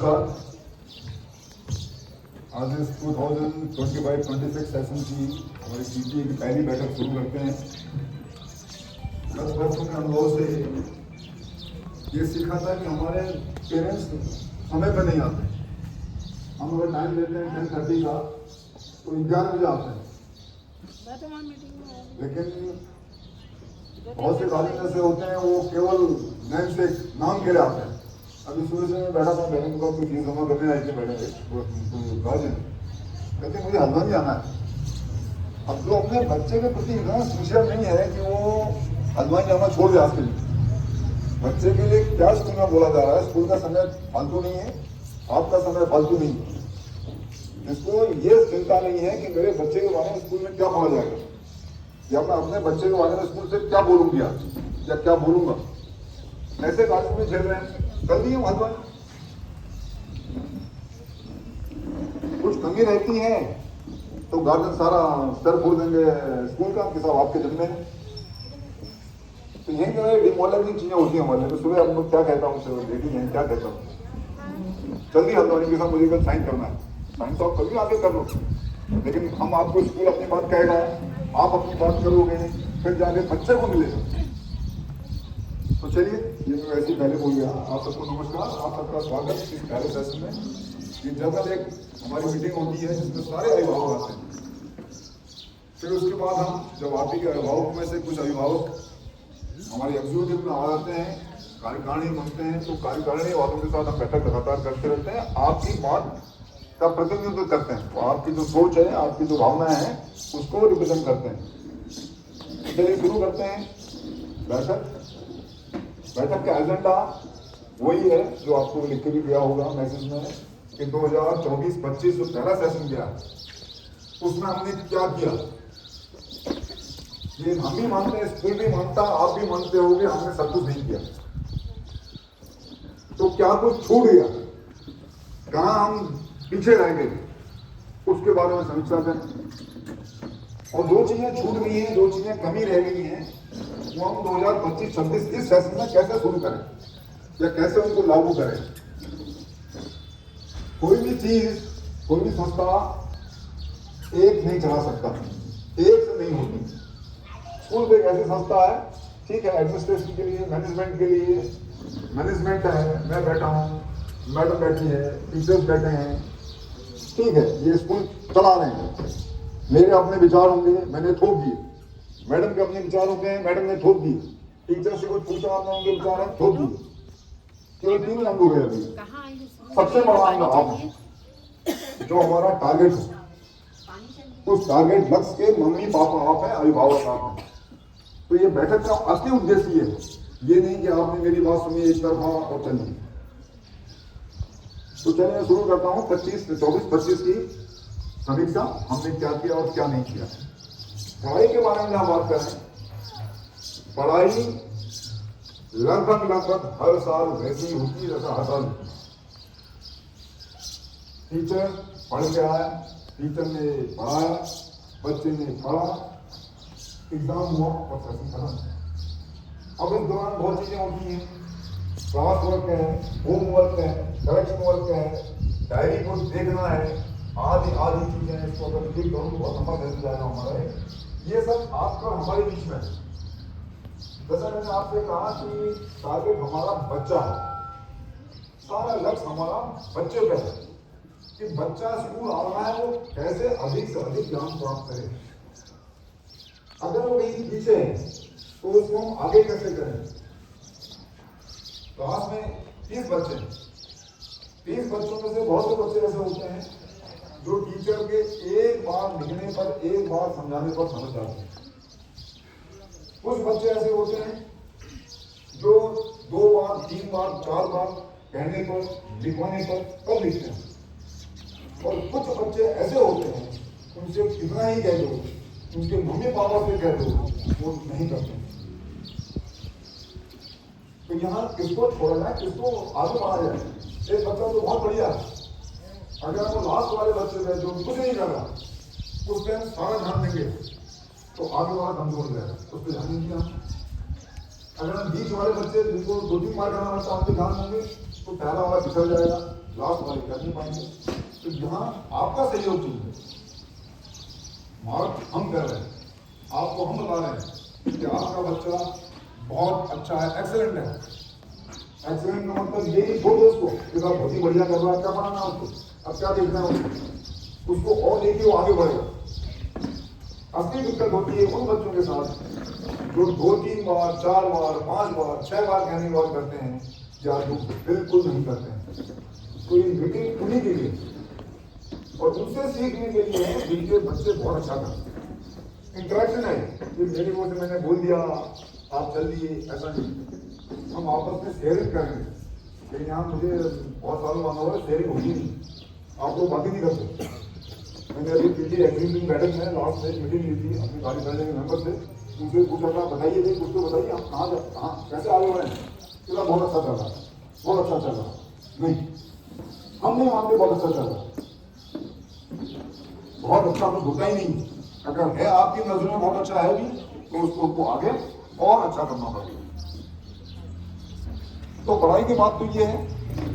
नमस्कार। आज इस 2025-26 सेशन की हमारी सीपीए की पहली बैठक शुरू करते हैं। 10 वर्षों के अनुभव से ये सीखा था कि हमारे पेरेंट्स समय पर नहीं आते। हम अगर टाइम देते हैं 10:30 का तो 11 बजे आते हैं, लेकिन बहुत से कॉलेज ऐसे होते हैं वो केवल नेम से नाम के लिए आते हैं। अभी सुबह से मैं बैठा था, बहन को कुछ फीस जमा करने आई थी, बैठे गार्जियन कहते मुझे हल्द्वानी जाना है। अब जो अपने बच्चे के प्रति इतना सिंसियर नहीं है कि वो हल्द्वानी जाना छोड़ दे। आज के लिए बच्चे के लिए क्या स्कूल में बोला जा रहा है, स्कूल का समय फालतू नहीं है, आपका समय फालतू नहीं है। जिसको ये चिंता नहीं है कि मेरे बच्चे के बारे में स्कूल में क्या पढ़ा जाएगा, या मैं अपने बच्चे के बारे में स्कूल से क्या बोलूंगी आज या क्या बोलूंगा, ऐसे कॉलेज में झेल रहे हैं। कर दिए हल्द्वानी, कुछ कमी रहती है तो गार्जियन सारा सर फोड़ देंगे स्कूल का, कि साहब आपके जन्मे है। तो यही जो है डिमोरलाइजिंग चीजें होती हैं हमारे। तो सुबह हम लोग क्या कहता हूँ, देखिए क्या कहता हूँ, जल्दी हल्द्वानी के साथ मुझे कल साइन करना है। साइन तो आप कभी आगे कर लो, लेकिन हम आपको स्कूल अपनी बात कहेगा, आप अपनी बात करोगे, फिर जाके बच्चे को मिलेगा। तो चलिए, ये मैं वैसे ही पहले बोल गया। आप सबको नमस्कार, आप सबका स्वागत इस पहले सेशन में। ये जनरल एक हमारी मीटिंग होती है जिसमें सारे अभिभावक आते हैं। फिर उसके बाद हम जब आप ही के अभिभावक में से कुछ अभिभावक हमारे एग्जीक्यूटिव में आ जाते हैं, कार्यकारिणी बनते हैं, तो कार्यकारिणी वालों के साथ हम बैठक लगातार करते रहते हैं, आपकी बात का प्रतिनिधित्व करते हैं। तो आपकी जो सोच है, आपकी जो भावनाएं हैं, उसको रिप्रेजेंट करते हैं। चलिए शुरू करते हैं बैठक। बैठक का एजेंडा वही है जो आपको लिख के भी दिया होगा मैसेज में कि 2024-25 जो पहला सेशन गया उसमें हमने क्या किया। ये हम भी मानते हैं, स्कूल भी मानता, आप भी मानते होंगे, हमने सब कुछ नहीं किया। तो क्या कुछ छूट गया, कहां हम पीछे रह गए, उसके बारे में समीक्षा करें। और दो चीजें छूट गई हैं, दो चीजें कमी रह गई हैं, वो हम 2025-26 इस सेशन में कैसे शुरू करें या कैसे उनको लागू करें। कोई भी चीज, कोई भी संस्था एक नहीं चला सकता, एक से नहीं होती। स्कूल एक ऐसी संस्था है, ठीक है, एडमिनिस्ट्रेशन के लिए, मैनेजमेंट के लिए, मैनेजमेंट है, मैं बैठा हूँ, मैडम बैठी है, टीचर्स बैठे हैं, ठीक है, ये स्कूल चला रहे हैं। मेरे अपने विचार होंगे, मैंने थोप दिए, मैडम के अपने विचार होंगे, मैडम ने थोप दिए, टीचर से कुछ पूछा आपने, उनके विचार है, थोप दिए। केवल 3 अंग हो गए अभी। सबसे बड़ा अंग आप, जो हमारा टारगेट है, उस टारगेट लक्ष्य के मम्मी पापा आप हैं, अभिभावक आप हैं। तो ये बैठक का असली उद्देश्य ये है, ये नहीं कि आपने मेरी बात सुनी एक तरफा और चलिए। तो चलिए मैं शुरू करता हूँ 24-25 की समीक्षा, हमने क्या किया और क्या नहीं किया। पढ़ाई के बारे में जहां बात करें, पढ़ाई लगभग हर साल वैसी होती जैसा हर साल। टीचर पढ़ के आया, टीचर ने पढ़ाया, बच्चे ने पढ़ा, एग्जाम हुआ और सेशन खत्म। अब इस दौरान बहुत चीजें होती हैं, क्लास वर्क है, होमवर्क है, करेक्शन वर्क है, डायरी को देखना है, आदि चीजें हैं। इसको अगर लिख दो तो बहुत लंबा चल जाएगा हमारा। ये सब आपका हमारे बीच में है। जैसा मैंने आपसे कहा कि टारगेट हमारा बच्चा है, सारा लक्ष्य हमारा बच्चे पे है कि बच्चा स्कूल आ रहा है, वो कैसे अधिक से अधिक ज्ञान प्राप्त करे। अगर वो कहीं पीछे है तो उसको हम आगे कैसे करें। क्लास में 30 बच्चे हैं, 30 बच्चों में से बहुत से बच्चे ऐसे होते हैं जो टीचर के एक बार लिखने पर, एक बार समझाने पर समझ जाते हैं। कुछ बच्चे ऐसे होते हैं जो 2 बार, 3 बार, 4 बार कहने पर, लिखवाने पर कर लिखते हैं। और कुछ बच्चे ऐसे होते हैं, उनसे कितना ही कह दो, उनके मम्मी पापा से कह दो, वो नहीं करते। तो यहाँ किसको छोड़ना है, किसको आगे बढ़ाया जाए। एक बच्चा तो बहुत बढ़िया है, अगर वो लास्ट वाले बच्चे में जो कुछ नहीं कर रहा, उस पर हम सारा ध्यान देंगे तो आगे वाला कमजोर हो जाएगा, उस पर ध्यान नहीं दिया। अगर हम बीच वाले बच्चे जिनको 2-3 बार करना पड़ता है, उन पर ध्यान देंगे तो पहला वाला पिछड़ जाएगा। लास्ट वाली कर नहीं पाएंगे। तो यहाँ आपका सहयोग चाहिए। मार्क हम कर रहे हैं, आपको हम बता रहे हैं कि आपका बच्चा बहुत अच्छा है, एक्सेलेंट है। एक्सीडेंट का मतलब ये नहीं छोड़ दो उसको कि साहब बहुत ही बढ़िया कर रहा है, क्या बनाना उसको, अब क्या देखना है उसको और देखिए वो आगे बढ़ेगा। असली दिक्कत होती है उन बच्चों के साथ जो 2-3 बार 4 बार 5 बार 6 बार कहने की बात करते हैं या जो बिल्कुल नहीं करते हैं। तो ये मीटिंग उन्हीं के लिए और उनसे सीखने के लिए है जिनके बच्चे बहुत अच्छा करते हैं। इंटरेक्शन है कि मेरी वो से मैंने बोल दिया आप चल दिए, ऐसा नहीं। हम आपस में शेयरिंग करेंगे, लेकिन यहाँ मुझे बहुत सालों मांगा हुआ शेयरिंग होगी नहीं, आप लोग बात ही नहीं करते। मैंने अभी पीटी एग्जीक्यूटिव बैठक में लास्ट में मीटिंग ली थी अपनी कार्यकारिणी के मेंबर से, उनसे पूछा था बताइए भाई कुछ तो बताइए आप कहाँ कैसे आगे बढ़े। बोला बहुत अच्छा चल रहा है, बहुत अच्छा चल रहा है। नहीं, हम नहीं मानते बहुत अच्छा चल रहा है। बहुत अच्छा तो होता ही नहीं। अगर है आपकी नजरों में बहुत अच्छा है भी तो उसको आगे और अच्छा करना पड़ेगा। तो पढ़ाई की बात तो ये है।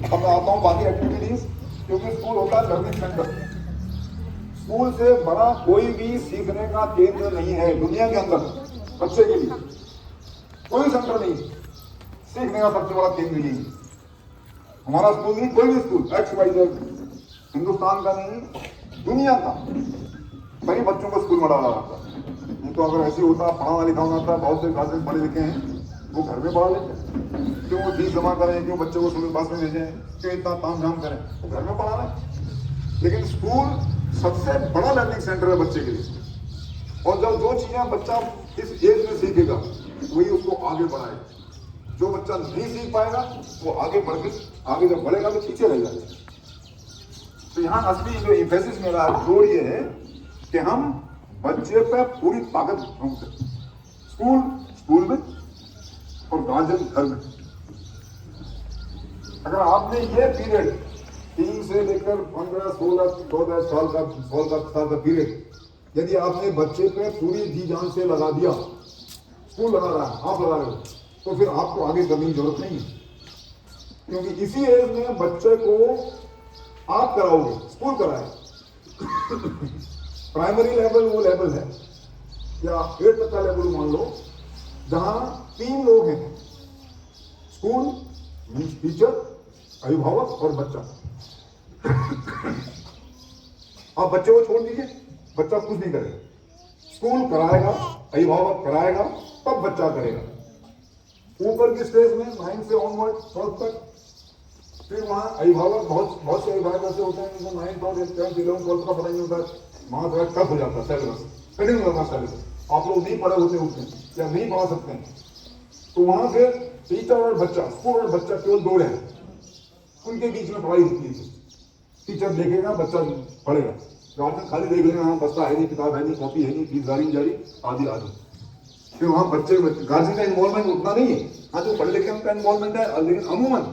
अब मैं आता हूँ बाकी एक्टिविटीज, क्योंकि स्कूल होता है लर्निंग सेंटर। स्कूल से बड़ा कोई भी सीखने का केंद्र नहीं है दुनिया के अंदर। बच्चे के लिए कोई सेंटर नहीं, सीखने का सबसे बड़ा केंद्र नहीं। हमारा स्कूल नहीं, कोई भी स्कूल XYZ, हिंदुस्तान का नहीं, दुनिया का सभी बच्चों को स्कूल में डाला जाता है। नहीं तो अगर ऐसे होता पढ़ाना लिखाना होता, बहुत से क्लासेस पढ़े लिखे हैं वो घर में पढ़ा लेते। क्यों वो फीस जमा करें, क्यों बच्चों को स्कूल पास में भेजें, क्यों इतना ताम झाम करें, वो घर में पढ़ा रहे। लेकिन स्कूल सबसे बड़ा लर्निंग सेंटर है बच्चे के लिए। और जब जो चीजें बच्चा इस एज में सीखेगा वही उसको आगे बढ़ाएगा। जो बच्चा नहीं सीख पाएगा वो आगे बढ़ के आगे जब बढ़ेगा तो पीछे रह जाएगा। तो यहाँ असली जो इम्फेसिस मेरा जोर ये है कि हम बच्चे पे पूरी ताकत झोंकते, स्कूल में और गार्जियन घर में। अगर आपने ये पीरियड 3 से लेकर 15, 16, 14 साल का पीरियड यदि आपने बच्चे पे पूरी जी जान से लगा दिया, स्कूल लगा रहा है, आप लगा रहे हो, तो फिर आपको आगे करने की जरूरत नहीं है। क्योंकि इसी एज में बच्चे को आप कराओगे, स्कूल कराए। प्राइमरी लेवल वो लेवल है या 8 तक का लेवल मान लो जहां 3 लोग हैं, स्कूल मीन्स टीचर, अभिभावक और बच्चा। आप बच्चे को छोड़ दीजिए, बच्चा कुछ नहीं करेगा। स्कूल कराएगा, अभिभावक कराएगा, तब बच्चा करेगा। ऊपर की स्टेज में 9 से ऑनवर्ड 12 तक, फिर वहां अभिभावक बहुत से अभिभावक ऐसे होते हैं जिनको 9, 10, 11, 12 का पता नहीं होता है, वहां थोड़ा टफ हो जाता है सिलेबस, कठिन हो जाता है सिलेबस। आप लोग नहीं पढ़े होते या नहीं पढ़ा सकते हैं, तो वहां फिर टीचर और बच्चा, स्कूल और बच्चा केवल 2 हैं, उनके बीच में पढ़ाई होती है। टीचर देखेगा, बच्चा पढ़ेगा, गार्जियन खाली देख लेगा, हाँ बस्ता है नहीं, किताब है नहीं, कॉपी है नहीं, फीस जारी आदि। फिर वहां बच्चे गार्जियन का इन्वॉल्वमेंट उतना नहीं है। हाँ जो पढ़े लिखे उनका इन्वॉल्वमेंट है, लेकिन अमूमन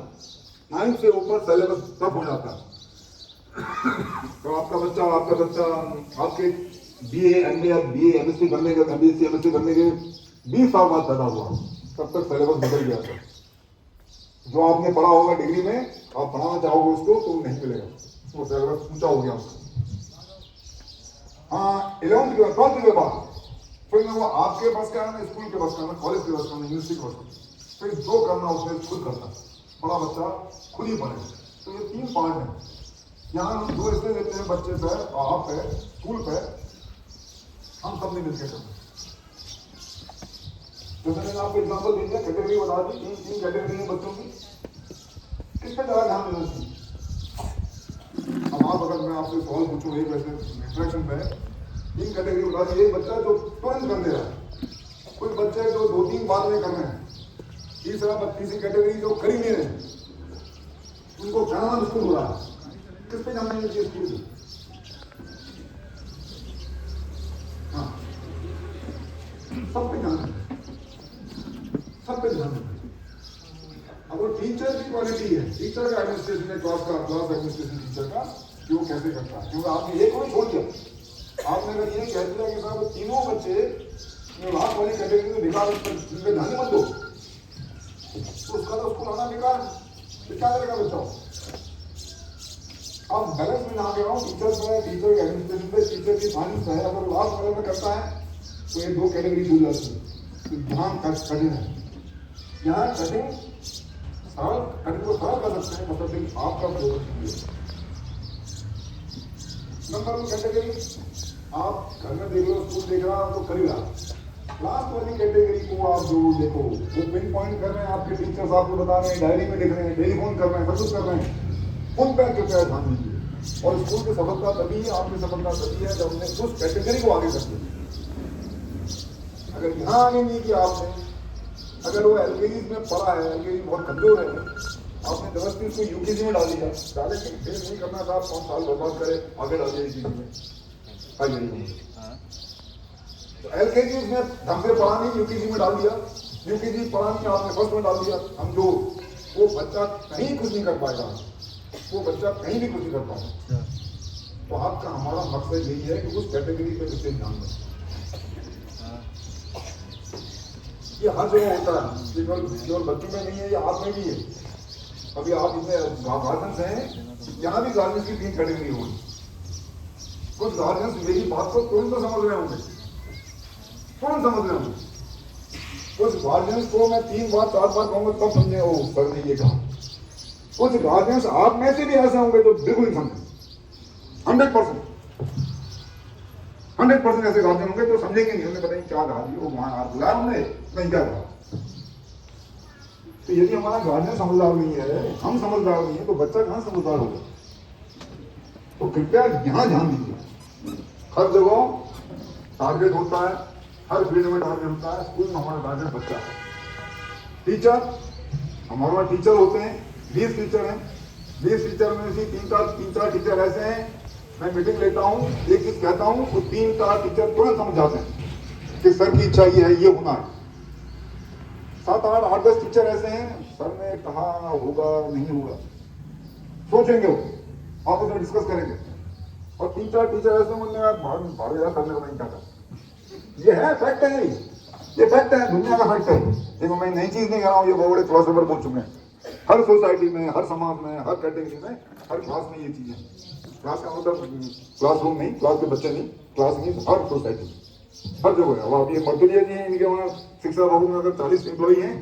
9 से ऊपर सिलेबस टफ हो जाता है। तो आपका बच्चा आपके BA MSc करने के BSc MSc करने के 20 साल बाद पैदा हुआ, तब तक सिलेबस बदल गया था। जो आपने पढ़ा होगा डिग्री में, आप पढ़ाना चाहोगे उसको तो नहीं मिलेगा, वो सिलेबस ऊंचा हो गया उसका। हाँ 11th के 12th के बाद फिर वो आपके पास का है, स्कूल के पास का, कॉलेज के पास का, यूनिवर्सिटी के पास का, फिर जो करना उसमें खुद करता, बड़ा बच्चा खुद ही पढ़ेगा। तो ये 3 पार्ट है। यहाँ हम जो इसलिए देते हैं बच्चे पे, आप पे, स्कूल पे, हम सब ने मिलकर करना। जैसे मैंने आपको एग्जाम्पल दे दिया, कैटेगरी बता दी, 3 कैटेगरी है बच्चों की, किस पे ज़्यादा ध्यान देना चाहिए। अब आप अगर मैं आपसे सवाल पूछूं एक वैसे इंट्रैक्शन पे, 3 कैटेगरी बता दी। एक बच्चा जो तुरंत कर दे रहा है, कुछ बच्चे जो 2-3 बार में कर रहे हैं, तीसरी कैटेगरी जो कर ही नहीं रहे, उनको जाना मुश्किल हो रहा है। किस पे जाना चाहिए स्कूल में? हाँ सब पे जाना, सब पे ध्यान देना। अब वो टीचर की क्वालिटी है, टीचर का एडमिनिस्ट्रेशन है, क्लास एडमिनिस्ट्रेशन टीचर का, कि वो कैसे करता है। क्योंकि आपने एक को छोड़ दिया, आपने अगर ये कह दिया कि साहब तीनों बच्चे लास्ट वाली कैटेगरी में निकाल, उनके ध्यान मत दो, तो उसका तो स्कूल आना बेकार है। तो क्या करेगा बच्चा? अब बैलेंस में ना आ गया हूँ, टीचर पे, टीचर के एडमिनिस्ट्रेशन पे, टीचर की फाइनेंस पे है। अगर लास्ट लेवल में करता है तो ये दो कैटेगरी छूट जाती है। तो यहाँ कठिन है, यहाँ कठिन सरल, कठिन को सरल कर सकते हैं, मतलब कि आपका प्रोग्रेस। नंबर वन कैटेगरी, आप घर में देख लो, स्कूल देख रहा तो कर ही रहा। लास्ट वाली कैटेगरी को आप जरूर देखो, वो पिन पॉइंट कर रहे हैं, आपके टीचर्स आपको बता रहे हैं, डायरी में लिख रहे हैं, टेलीफोन कर रहे हैं, सब कुछ कर रहे हैं, उन पर कृपया ध्यान दीजिए। और स्कूल की सफलता तभी है, आपकी सफलता तभी है जब हमने उस कैटेगरी को आगे कर दिया। अगर यहाँ आगे नहीं किया आपने, अगर वो एलकेजी में पढ़ा है, एलकेजी बहुत कमजोर है, आपने जबरदस्ती उसको यूकेजी में डाल दिया, डाले कि फेल नहीं करना था, 5 साल बर्बाद करे, आगे डाल दिया यूकेजी में। तो एलकेजी उसने ढंग से पढ़ा नहीं, यूकेजी में डाल दिया, यूकेजी पढ़ा नहीं, आपने फर्स्ट में डाल दिया। हम जो वो बच्चा कहीं कुछ नहीं कर पाएगा, वो बच्चा कहीं भी कुछ नहीं कर पाएगा। तो आपका हमारा मकसद यही है कि उस कैटेगरी पे विशेष ध्यान दें। ये हर जगह होता है, केवल बच्चों में नहीं है, ये आप में भी है। अभी आप इसमें गार्जियंस हैं, यहाँ भी गार्जियंस की 3 कैटेगरी होगी। कुछ गार्जियंस मेरी बात को तुरंत समझ रहे होंगे, तुरंत समझ रहे होंगे। कुछ गार्जियंस को मैं 3 बार 4 बार कहूंगा तब समझे, ओ सर ने ये कहा। कुछ गार्जियंस आप में से भी ऐसे होंगे तो बिल्कुल नहीं समझे। 100% ऐसे गार्जियन होंगे तो समझेंगे नहीं, उन्हें पता नहीं क्या कहा, वो वहां बुलाया हमने नहीं क्या कहा। तो यदि हमारा गार्जियन समझदार नहीं है, हम समझदार नहीं है, तो बच्चा कहां समझदार होगा। तो कृपया यहां ध्यान दीजिए। हर जगह टारगेट होता है, हर फील्ड में टारगेट होता है। स्कूल में हमारा टारगेट बच्चा है। टीचर, हमारे टीचर होते हैं, 20 टीचर हैं। 20 टीचर में से 3-4 टीचर ऐसे हैं, मैं मीटिंग लेता हूँ, एक चीज कहता हूँ तो 3-4 टीचर तुरंत समझ जाते हैं कि सर की इच्छा ये है, ये होना है। 7-8 8-10 टीचर ऐसे हैं, सर ने कहा होगा नहीं होगा, सोचेंगे वो, आप उसमें डिस्कस करेंगे। और 3-4 टीचर ऐसे होंगे, भाग गया सर ने नहीं कहा। ये है फैक्ट है, ये फैक्ट है, दुनिया का फैक्ट है। देखो मैं नई चीज नहीं कह रहा हूँ, ये बहुत बड़े फिलोसोफर बोल चुके हैं। हर सोसाइटी में, हर समाज में, हर कैटेगरी में, हर क्लास में ये चीजें। क्लास का मतलब क्लासरूम नहीं, क्लास के बच्चे नहीं, क्लास नहीं, हर सोसाइटी में, हर जगह है। अब ये मर्तुलिया जी हैं, इनके वहाँ शिक्षा भवन में अगर 40 एम्प्लॉई हैं,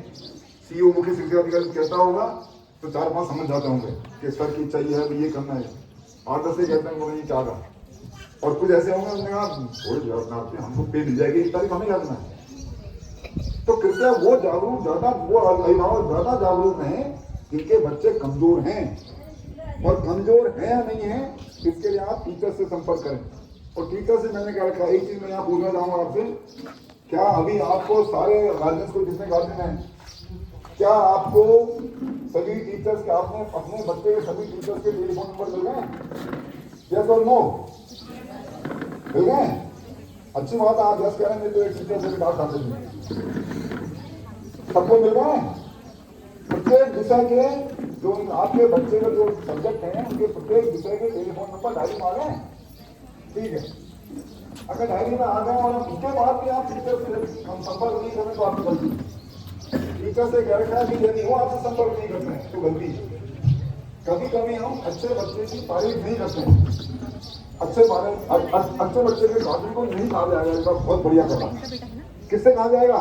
सीईओ मुख्य शिक्षा अधिकारी कहता होगा तो 4-5 समझ जाते होंगे कि सर की इच्छा ये है, ये करना है। 8-10 से कहते हैं ये क्या कहा। और कुछ ऐसे होंगे उन्होंने कहा थोड़ी हमको पे मिल जाएगी, इस तारीख हमें क्या करना है। तो कृपया वो जागरूक ज्यादा, वो अभिभावक ज्यादा जागरूक हैं जिनके बच्चे कमजोर हैं। और कमजोर है या नहीं है, इसके लिए आप टीचर से संपर्क करें। और टीचर से मैंने क्या रखा, एक चीज मैं यहाँ पूछना चाहूंगा आपसे, क्या अभी आपको सारे गार्जियंस को, जितने गार्जियन हैं, क्या आपको सभी टीचर्स के, आपने अपने बच्चे के सभी टीचर्स के टेलीफोन नंबर मिल गए? यस और नो मिल गए? अच्छी बात है, आप यस करेंगे तो एक टीचर से बात कर देंगे। सबको मिल गए? प्रत्येक विषय के जो आपके बच्चे का जो सब्जेक्ट है, उनके प्रत्येक विषय के टेलीफोन नंबर डायरी में आ गए? ठीक है। अगर डायरी में आ गए और उसके बाद भी आप टीचर से संपर्क नहीं करें तो आपकी गलती। टीचर से कह रखा है कि यदि वो आपसे संपर्क नहीं करते हैं तो गलती है। कभी कभी हम अच्छे बच्चे की तारीफ नहीं करते हैं, अच्छे बच्चे के गार्जियन को नहीं कहा जाएगा इसका बहुत बढ़िया कहा। किससे कहा जाएगा?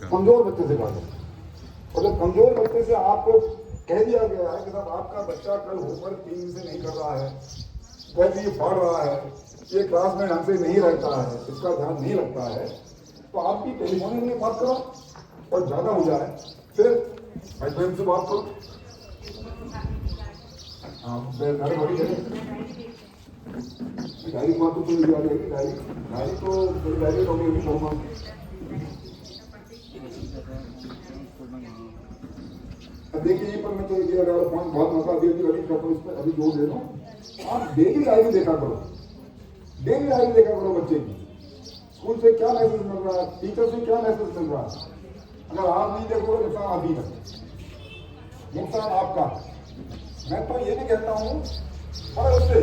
कमजोर बच्चे से कहा जाएगा। और जब कमजोर बच्चे से आपको कह दिया गया है कि साहब आपका बच्चा कल होमवर्क 3 से नहीं कर रहा है, वैसे ये पढ़ रहा है, ये क्लास में ढंग से नहीं रहता है, इसका ध्यान नहीं रखता है, तो आपकी टेलीफोनिक में बात करो। और ज्यादा हो जाए फिर हस्बैंड से बात करो। डायरी की बात तो पूरी आ जाएगी। डायरी तो डायरी होगी। देखिए यहीं पर मैं तो ये अगर पॉइंट बहुत मौका अभी करता हूँ, इस पर अभी जोर दे रहा हूँ। आप डेली डायरी देखा करो, डेली डायरी देखा करो बच्चे की। स्कूल से क्या मैसेज मिल रहा है, टीचर से क्या मैसेज मिल रहा है। अगर आप नहीं देखोगे नुकसान आप ही का, नुकसान आपका। मैं तो ये नहीं कहता हूँ और उससे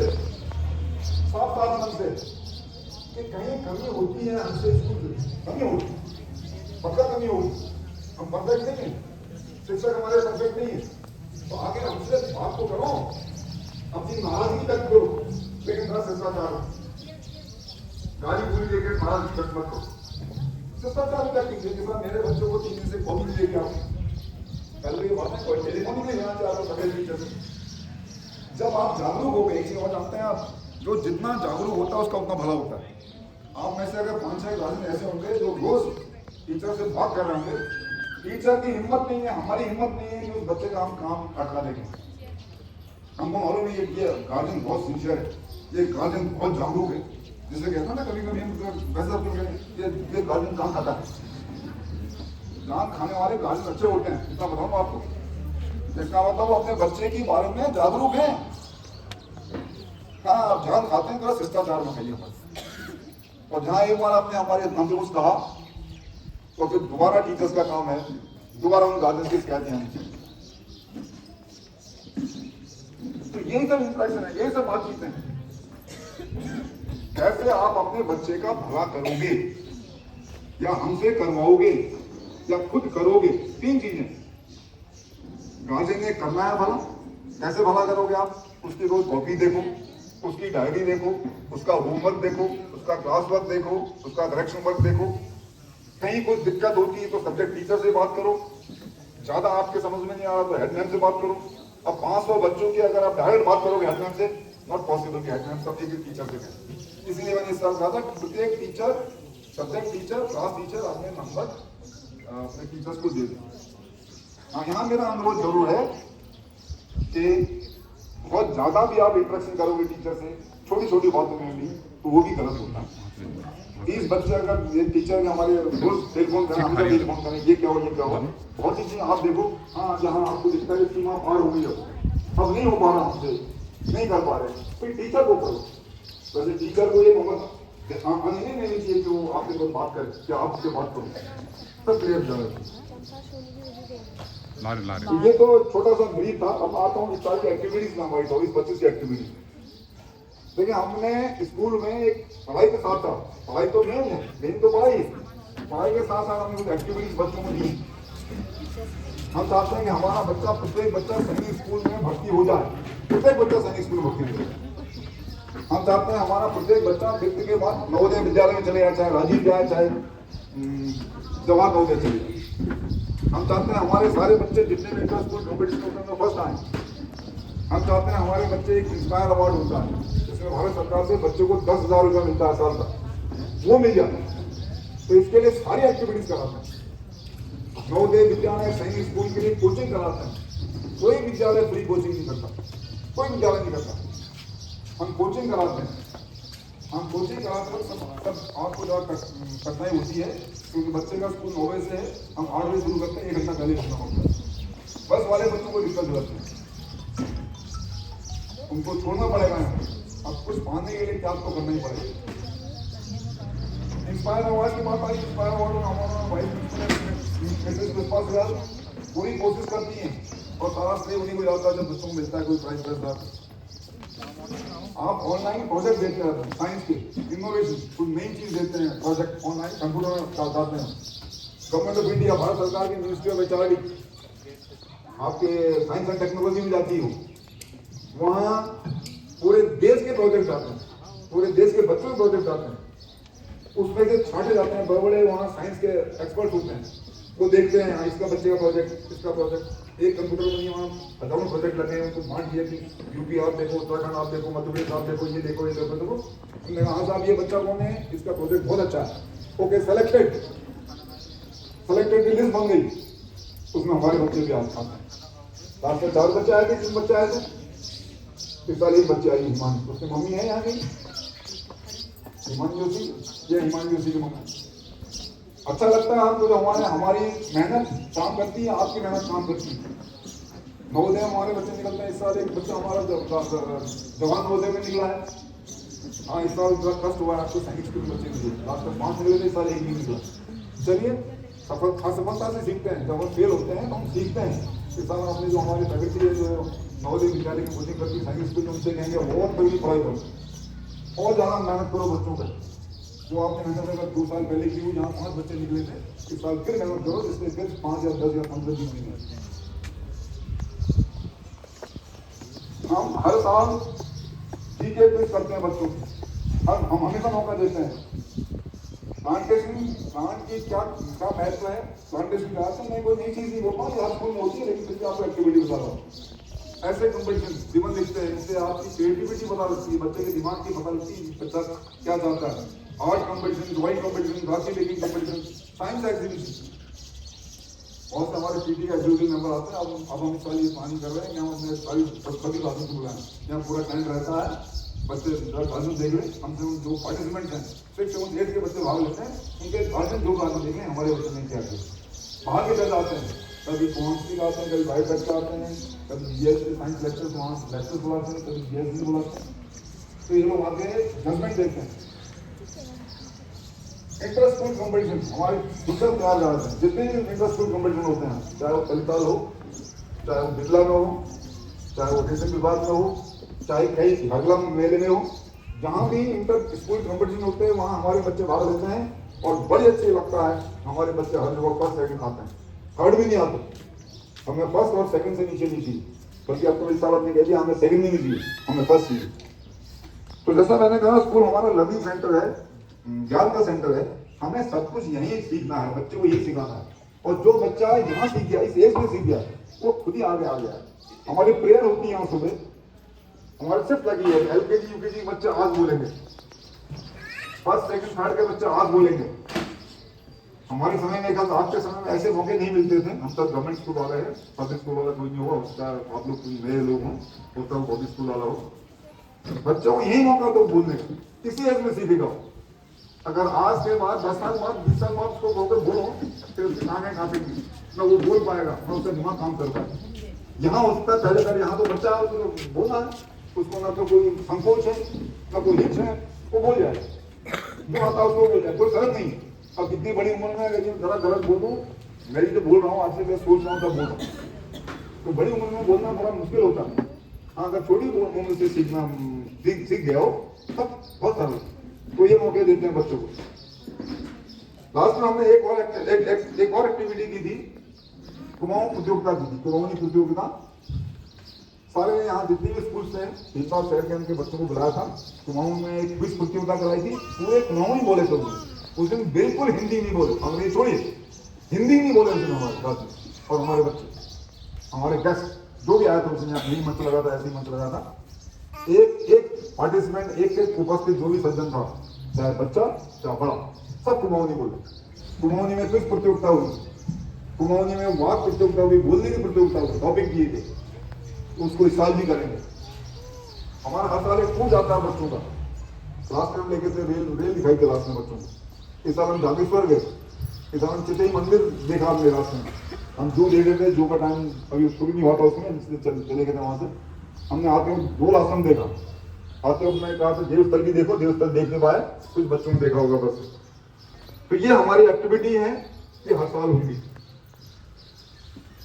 साफ मन से कि कहीं कमी होती है हमसे, स्कूल कमी होती, पक्का कमी होगी। हम परफेक्ट नहीं है, शिक्षक हमारे परफेक्ट नहीं है, तो आगे हमसे बात तो करो अपनी नाराजगी व्यक्त करो, लेकिन थोड़ा शिष्टाचार हो। गाली पूरी देकर नाराजगी व्यक्त मत करो, शिष्टाचार व्यक्त कीजिए। कि सर मेरे बच्चों को 3 दिन से कॉपी नहीं लेके आओ, पहले ये बात है कोई टेलीफोन नहीं लेना चाह रहा सफेद टीचर से। जब आप जागरूक हो गए, और जानते हैं आप, जो जितना जागरूक होता है उसका उतना भला होता है। आप में से अगर 5-6 गार्जियन ऐसे होंगे जो रोज टीचर से बात कर रहे होंगे, टीचर की हिम्मत नहीं है, हमारी हिम्मत नहीं है कि उस बच्चे का हम काम अटका देंगे। हमको मालूम है ये गार्जियन बहुत सिंसियर है, ये गार्जियन बहुत जागरूक है। जिसे कहते हैं ना कभी कभी हम वैसे ये गार्जियन काम खाता है। जान खाने वाले गार्जियन अच्छे होते हैं, इतना बताऊंगा आपको। इसका मतलब वो अपने बच्चे के बारे में जागरूक है। हाँ, आप जान खाते हैं तो शिष्टाचार में खाइए बस। और जहाँ एक बार आपने हमारे हमसे कुछ कहा तो फिर दोबारा टीचर्स का काम है दोबारा उन गार्जियन की शिकायतें आनी चाहिए। तो यही सब इंस्ट्रक्शन है, यही सब बातचीत है। कैसे आप अपने बच्चे का भला करोगे, या हमसे करवाओगे, या खुद करोगे। 3 चीजें गार्जियन ने करना है भला। कैसे भला करोगे आप? उसकी रोज कॉपी देखो, उसकी डायरी देखो, उसका होमवर्क देखो, उसका क्लास वर्क देखो, उसका करेक्शन वर्क देखो। कहीं कोई दिक्कत होती है तो सब्जेक्ट टीचर से बात करो। ज्यादा आपके समझ में नहीं आ रहा तो हेडमैन से बात करो। अब 500 बच्चों की अगर आप डायरेक्ट बात करोगे हेडमैन से, नॉट पॉसिबल कि हेडमैन सब एक टीचर से करें। इसलिए मैंने इस साल कहा था प्रत्येक teacher, subject teacher, class teacher अपने नंबर अपने टीचर्स को दे दें। हाँ, यहाँ मेरा अनुरोध जरूर है कि बहुत ज्यादा भी आप इंटरेक्शन करोगे टीचर से छोटी छोटी बातों में भी, तो वो भी गलत होता है। 30 बच्चे अगर टीचर ने हमारे रोज टेलीफोन करें, हम जब टेलीफोन करें, ये क्या हो, ये क्या हो, बहुत ही चीजें आप देखो। हाँ, जहाँ आपको दिखता है सीमा पार हो गई, अब नहीं हो पा रहा, हमसे नहीं कर पा रहे, फिर टीचर को करो। वैसे टीचर को ये मोहब्बत नहीं लेनी चाहिए कि वो आपसे कोई बात करे या आपसे बात करो, सब क्लियर जाए। ये तो छोटा सा ब्रीफ था। अब आता हूँ इस साल की एक्टिविटीज में हमारी 24-25 की एक्टिविटीज। देखिए, हमने स्कूल में एक पढ़ाई के साथ साथ, पढ़ाई तो मेन है, मेन तो पढ़ाई के साथ साथ हमने कुछ एक्टिविटीज बच्चों को दी। हम चाहते हैं कि हमारा बच्चा, प्रत्येक बच्चा सैनिक स्कूल में भर्ती हो जाए, प्रत्येक बच्चा सैनिक स्कूल में भर्ती हो जाए। हम चाहते हैं हमारा प्रत्येक बच्चा 5th के बाद नवोदय विद्यालय में चले जाए, चाहे राजीव जाए, चाहे जवाहर नवोदय चले जाए। हम चाहते हैं हमारे सारे बच्चे जितने भी इंटर स्कूल कॉम्पिटिशन में फर्स्ट आए। हम चाहते हैं हमारे बच्चे एक इंस्पायर अवार्ड होता है जिसमें भारत सरकार से बच्चों को 10,000 रुपया मिलता है साल का, वो मिल जाता है। तो इसके लिए सारी एक्टिविटीज कराते हैं। नवोदय विद्यालय सैनिक स्कूल के लिए कोचिंग कराते हैं। कोई विद्यालय फ्री कोचिंग नहीं करता, कोई विद्यालय नहीं करता। हम कोचिंग कराते हैं। हम कोचिंग कराते हैं सब आपको जो कठिनाई होती है क्योंकि बच्चे का स्कूल 9 बजे से है, हम 8 बजे शुरू करते हैं, 1 घंटा पहले करना होता है। बस वाले बच्चों को दिक्कत होती है, उनको छोड़ना पड़ेगा। अब कुछ पाने के लिए क्या आपको करना ही पड़ेगा। इंस्पायर अवार्ड की बात आई, इंस्पायर अवार्ड हमारा पूरी कोशिश करती है और सारा श्रेय उन्हीं को जाता है जब बच्चों को मिलता है कोई प्राइज करता है। आप ऑनलाइन प्रोजेक्ट देते हैं साइंस के, इनोवेशन, कुछ नई चीज देते हैं, प्रोजेक्ट ऑनलाइन कंप्यूटर में बताते हैं। गवर्नमेंट ऑफ इंडिया, भारत सरकार की मिनिस्ट्री ऑफ एचआरडी आपके साइंस एंड टेक्नोलॉजी में जाती हो, वहाँ पूरे देश के प्रोजेक्ट आते हैं, पूरे देश के बच्चों के प्रोजेक्ट आते हैं, उसमें से छांटे जाते हैं। बड़े बड़े वहाँ साइंस के एक्सपर्ट होते हैं, वो देखते हैं इसका बच्चे का प्रोजेक्ट, इसका प्रोजेक्ट। एक कंप्यूटर में नहीं, वहाँ हजारों प्रोजेक्ट लगे हैं, उनको बांट दिया कि यूपी आप देखो, उत्तराखंड आप देखो, मध्य प्रदेश आप देखो, ये देखो, ये देखो, देखो। हमने कहा हाँ साहब ये बच्चा कौन है, इसका प्रोजेक्ट बहुत अच्छा है, ओके सेलेक्टेड की लिस्ट बन गई, उसमें हमारे बच्चे भी आज खाते हैं। लास्ट में 4 बच्चे आए थे, 3 बच्चे आए थे, इस साल 1 बच्चे आई हिमांशु, उसकी मम्मी है यहाँ की हिमांशु जोशी, ये हिमांशु जोशी की मम्मी। अच्छा लगता है आपको जो हमारी मेहनत काम करती है, आपकी मेहनत काम करती है। नवोदय हमारे बच्चे निकलते हैं। इस साल एक बच्चा हमारा जवान नवोदय में निकला है। हाँ, इस साल फर्स्ट हुआ है, आपको सैनिक स्कूल में बच्चे निकले, लास्ट में 5 निकले थे, इस साल 1 नहीं निकला। चलिए, सफलता से सीखते हैं। जब हम फेल होते हैं तो हम सीखते हैं। इस साल आपने जो हमारे फैकल्टी है जो नवोदय विद्यालय की कोचिंग करती है सैनिक स्कूल में, उनसे कहेंगे बहुत बड़ी पढ़ाई करो और ज़्यादा मेहनत करो बच्चों पर। जो आपने मेहनत अगर 2 साल पहले की हुई, जहाँ 5 बच्चे निकले थे, इस साल फिर मेहनत करो, जिसमें फिर 5 या 10 या 15 दिन निकले। हम हर साल जीके क्विज करते हैं बच्चों को, हम हमेशा मौका देते हैं। प्लांटेशन की क्या महत्व है, प्लांटेशन का अर्थ नहीं, कोई नई चीज नहीं बोल पा हर स्कूल में होती है, लेकिन फिर भी आपको एक्टिविटी बता रहा हूँ। ऐसे कंपटीशन जीवन लिखते हैं, इससे आपकी क्रिएटिविटी पता लगती है, बच्चे के दिमाग की पता लगती है बच्चा क्या चाहता है। आर्ट कंपटीशन, ड्राइंग कंपटीशन, राशि मेकिंग कंपटीशन, साइंस एग्जीबिशन, बहुत से हमारे पीटी का एग्जीक्यूटिव मेंबर आते हैं। अब हम इस साल ये प्लानिंग कर रहे हैं कि हम अपने सारी सभी क्लासों को बुलाएं, यहाँ पूरा टेंट रहता है, बच्चे गार्जियन देख लें, हमसे जो पार्टिसिपेंट्स हैं 6 7 8 के बच्चे भाग लेते हैं, उनके गार्जियन जो गार्जियन देखें हमारे बच्चे ने क्या किया। बाहर के जज आते हैं, कभी कॉन्स्टिक आते हैं, कभी बायो टेक्स आते हैं, कभी जीएस के साइंस लेक्चर्स वहाँ लेक्चर्स बुलाते हैं, कभी जीएस बुलाते हैं, तो ये लोग आके जजमेंट देते हैं। इंटर स्कूल कॉम्पिटिशन हमारे टीचर तैयार जा रहे हैं, जितने भी इंटर स्कूल कॉम्पिटिशन होते हैं, चाहे वो कलिताल हो, चाहे वो बिरला में हो, चाहे वो डिस्ट्रिक्ट विभाग में हो, चाहे कहीं हगला मेले में हो, जहाँ भी इंटर स्कूल कॉम्पिटिशन होते हैं वहाँ हमारे बच्चे भाग लेते हैं और बड़ी अच्छी लगता है। हमारे बच्चे हर जगह फर्स्ट सेकंड आते हैं, थर्ड भी नहीं आते, हमें फर्स्ट और सेकंड से नीचे नहीं चाहिए, बल्कि आपको इस साल आपने कह दिया हमें सेकंड नहीं चाहिए, हमें फर्स्ट चाहिए। तो जैसा मैंने कहा, स्कूल हमारा लर्निंग सेंटर है, ज्ञान का सेंटर है, हमें सब कुछ यहीं सीखना है, बच्चे को यही सिखाना है। और जो बच्चा यहाँ सीख गया, इस एज में सीख गया, वो खुद ही आगे आ गया है। हमारी प्रेयर होती है यहाँ सुबह, हमारे शिफ्ट लगी है, एलकेजी यूकेजी बच्चे आज बोलेंगे, फर्स्ट सेकंड थर्ड के बच्चे आज बोलेंगे। हमारे समय में कहा, आज के समय में ऐसे मौके नहीं मिलते थे। हम सब गवर्नमेंट स्कूल वाले हैं, पब्लिक स्कूल वाला कोई नहीं होगा, उसका आप लोग कोई नए लोग हों, होता हो पब्लिक स्कूल वाला हो, बच्चों को यही मौका दो बोलने का, किसी एज में सीखेगा। अगर आज के बाद 10 साल बाद 20 साल बाद उसको होकर बोलो, फिर आगे खाते ना वो बोल पाएगा, ना उसका दिमाग काम कर पाएगा। यहाँ उसका पहले पहले यहाँ तो बच्चा बोलना है, उसको ना तो कोई संकोच है, ना कोई हिच है, वो बोल जाए, जो आता है उसको बोल जाए, कोई गलत नहीं है। अब कितनी बड़ी उम्र में अगर जरा गलत बोल दूँ, मैं जो बोल रहा हूँ आपसे, मैं सोच रहा हूँ तब बोल रहा हूँ, तो बड़ी उम्र में बोलना बड़ा मुश्किल होता है। हाँ, अगर छोटी उम्र से सीखना सीख गया हो तब बहुत सरल। तो ये मौके देते हैं बच्चों को। लास्ट में हमने एक और एक्टिविटी की थी, कुमाऊं प्रतियोगिता की थी, कुमाऊनी प्रतियोगिता। सारे यहाँ जितने भी स्कूल से तीन शहर के उनके बच्चों को बुलाया था, कुमाऊं में एक क्विज प्रतियोगिता कराई थी। पूरे कुमाऊनी बोले थे उस दिन, बिल्कुल हिंदी नहीं बोले, अंग्रेजी छोड़िए, हिंदी नहीं बोले उस दिन हमारे साथ। और हमारे बच्चे, हमारे गेस्ट जो भी आया था उसने यही मंच लगा था, ऐसे ही मंच लगा था। एक पार्टिसिपेंट, एक उपस्थित जो भी सज्जन था, चाहे बच्चा चाहे बड़ा, सब कुमाऊनी बोले। कुमाऊनी में क्विज प्रतियोगिता हुई, कुमाऊनी में वाक प्रतियोगिता हुई, बोलने की प्रतियोगिता हुई, टॉपिक दिए थे, उसको इस साल भी करेंगे। हमारा हर साल एक टूर जाता है बच्चों का, लास्ट टाइम लेके थे रेल दिखाई थी लास्ट में बच्चों को। इस साल हम जागेश्वर गए, इस साल हम चितई मंदिर देखा हमने रास्ते में, हम जो देख रहे थे, जो का टाइम अभी शुरू नहीं हुआ था उसमें, इसलिए चले गए थे वहां से। हमने आते हुए 2 आश्रम देखा, आते हुए मैंने कहा देवस्थल भी देखो, देवस्थल देख नहीं पाए, कुछ बच्चों ने देखा होगा बस। तो ये हमारी एक्टिविटी है, ये हर साल होगी।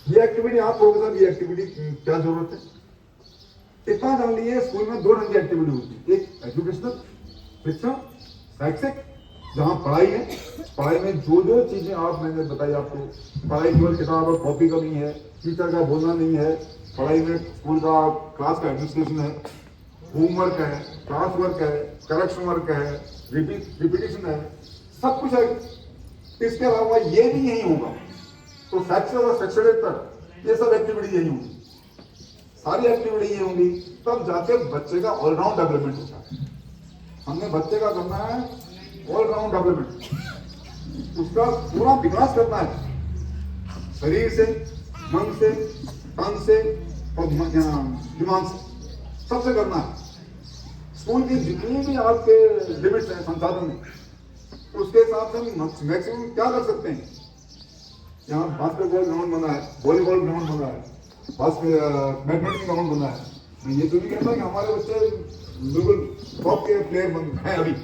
ये एक्टिविटी आप लोगों के साथ, ये एक्टिविटी क्या जरूरत है, इतना जान लीजिए, स्कूल में 2 ढंग की एक्टिविटी होती है, एक एजुकेशनल, शिक्षा, शैक्षिक, जहाँ पढ़ाई है, पढ़ाई में जो चीजें आप मैंने बताई आपको, पढ़ाई केवल किताब और कॉपी का नहीं है, टीचर का बोलना नहीं है, पढ़ाई में स्कूल का क्लास का एडमिनिस्ट्रेशन है, होमवर्क है, क्लास वर्क है, करेक्शन वर्क है, रिपीटिशन है, सब कुछ है। इसके अलावा ये भी यही होगा, तो सेक्सुअल और सेक्सुअल ये सब एक्टिविटी यही होगी, सारी एक्टिविटी ये होंगी, तब जाके बच्चे का ऑलराउंड डेवलपमेंट होता है। हमने बच्चे का करना है ऑलराउंड डेवलपमेंट, उसका पूरा विकास करना है, शरीर से, मन से, तन से और दिमाग से, सबसे करना है। स्कूल की जितनी भी आपके लिमिट्स हैं, संसाधन हैं, उसके हिसाब से हम मैक्सिमम क्या कर सकते हैं। यहाँ बास्केटबॉल ग्राउंड बना है, वॉलीबॉल ग्राउंड बना है, बैडमिंटन ग्राउंड बना है। मैं ये तो नहीं कहता कि हमारे बच्चे बिल्कुल टॉप के प्लेयर हैं अभी,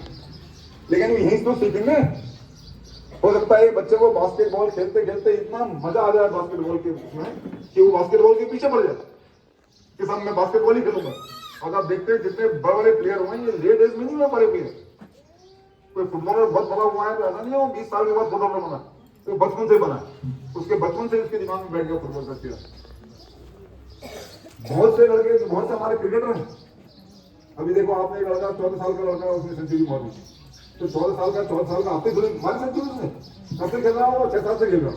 लेकिन वो यहीं तो सीखेंगे। हो सकता है बच्चे को बास्केटबॉल खेलते खेलते इतना मजा आ जाए बास्केटबॉल के उसमें कि वो बास्केटबॉल के पीछे पड़ जाए कि साहब मैं बास्केटबॉल ही खेलूंगा। और आप देखते हैं जितने बड़े बड़े प्लेयर हुए, ये लेट एज में नहीं हुए बड़े प्लेयर। कोई फुटबॉलर बहुत बड़ा हुआ है तो ऐसा नहीं हो 20 साल के बाद फुटबॉलर बना, तो बचपन से बना, उसके बचपन से उसके दिमाग में बैठ गया फुटबॉल का खेल। बहुत से लड़के, बहुत से हमारे क्रिकेटर हैं। अभी देखो आपने एक लड़का 14 साल का लड़का, उसने सेंचुरी मार दी। तो 14 साल का आपने थोड़ी मारी सेंचुरी उसने, कब से खेल रहा हो? 6 साल से खेल रहा हो।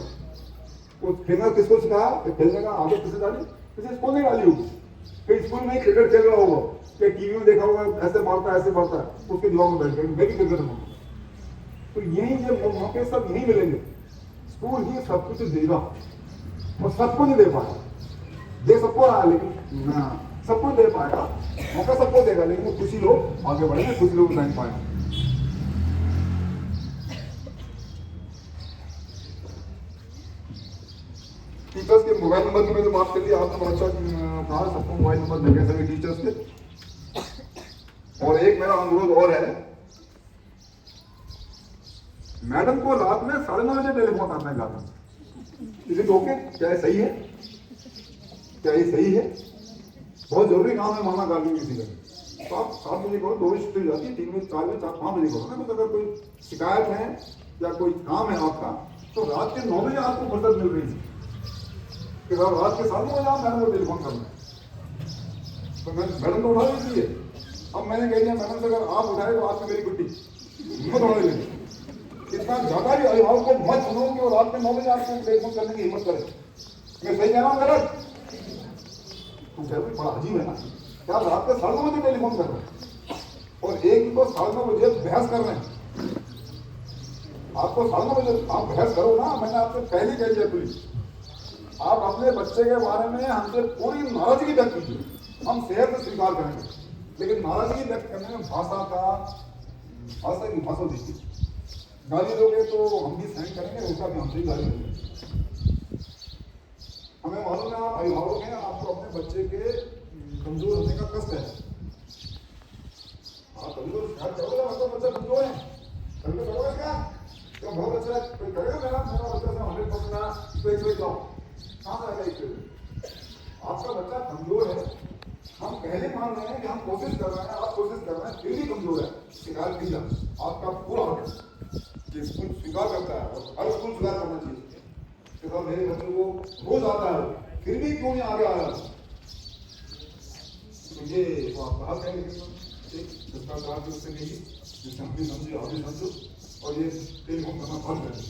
वो खेलना किसको सिखाया? खेलने का आदत किसे डाली? किसी स्कूल नहीं डाली होगी, कहीं स्कूल में क्रिकेट खेल रहा होगा, क्या टीवी में देखा होगा ऐसे मारता है ऐसे मारता है, उसके दिमाग में बैठ गया मैं भी क्रिकेट मारूंगा। तो यही ये मौके सब यही मिलेंगे। स्कूल ही सब कुछ देगा और सबको नहीं दे पाएगा। दे सबको रहा है लेकिन सबको दे पाएगा, मौका सबको देगा, लेकिन वो कुछ ही लोग आगे बढ़ेंगे, कुछ लोग नहीं पाएंगे। टीचर्स के मोबाइल नंबर की मैंने बात कर ली, आपने बड़ा अच्छा कहा, सबको मोबाइल नंबर देंगे सभी टीचर्स के। और एक मेरा अनुरोध और है, मैडम को रात में 9:30 बजे टेलीफोन करना है घर। इसे ओके? क्या ये सही है? क्या ये सही है? बहुत जरूरी काम है मामा गाली किसी का, तो आप 7 बजे करो, 2 बजे छुट्टी हो जाती है, 3 बजे 4 बजे 5 बजे करो ना। तो अगर कोई शिकायत है या कोई काम है आपका, तो रात के 9 बजे आपको फुर्सत मिल रही है कि रात के 7 बजे आप मैडम को टेलीफोन करना है, तो मैडम को उठा दीजिए। अब मैंने कह दिया मैडम से अगर आप उठाए तो आपकी मेरी कुट्टी हिम्मत होने लगी। इतना ज्यादा भी अभिभावक को मत सुनो कि वो रात में 9 बजे आपको टेलीफोन करने की हिम्मत करे। मैं सही कह रहा हूँ गलत? तो क्या बड़ा अजीब है ना, क्या रात के 9:30 बजे टेलीफोन कर रहे हैं और एक को 9:30 बजे बहस कर रहे हैं। आपको 9:30 बजे आप बहस करो ना, मैंने आपसे पहले कह दिया पुलिस, आप अपने बच्चे के बारे में हमसे पूरी नाराजगी व्यक्त कीजिए, हम सेहत से स्वीकार करेंगे, लेकिन नाराजगी व्यक्त करने में भाषा की भाषा दीजिए। गाली दोगे तो हम भी सहन करेंगे, उसका भी हमसे गाली देंगे। हमें मालूम है आप अभिभावक हैं, आपको अपने बच्चे के कमजोर होने का कष्ट है। आप कभी तो शिकायत करोगे मतलब बच्चा कमजोर है, कभी तो करोगे क्या? तो बहुत अच्छा है, कोई करेगा मेरा बच्चा 100% आया तो 100 जाओ, कहाँ से आएगा 100? आपका बच्चा कमजोर है, हम पहले मान रहे हैं कि हम कोशिश कर रहे हैं, आप कोशिश कर रहे हैं, फिर भी कमजोर है, शिकायत कीजिए। आपका पूरा हक है कि स्कूल स्वीकार करता है और हर स्कूल स्वीकार करना चाहिए कि सर मेरे बच्चे को रोज आता है, फिर भी क्यों नहीं आगे आ रहा? तो ये तो आपका हक है, लेकिन एक भ्रष्टाचार की उससे नहीं, जिससे हम भी समझे आप भी समझो, और ये टेलीफोन करना बंद करें।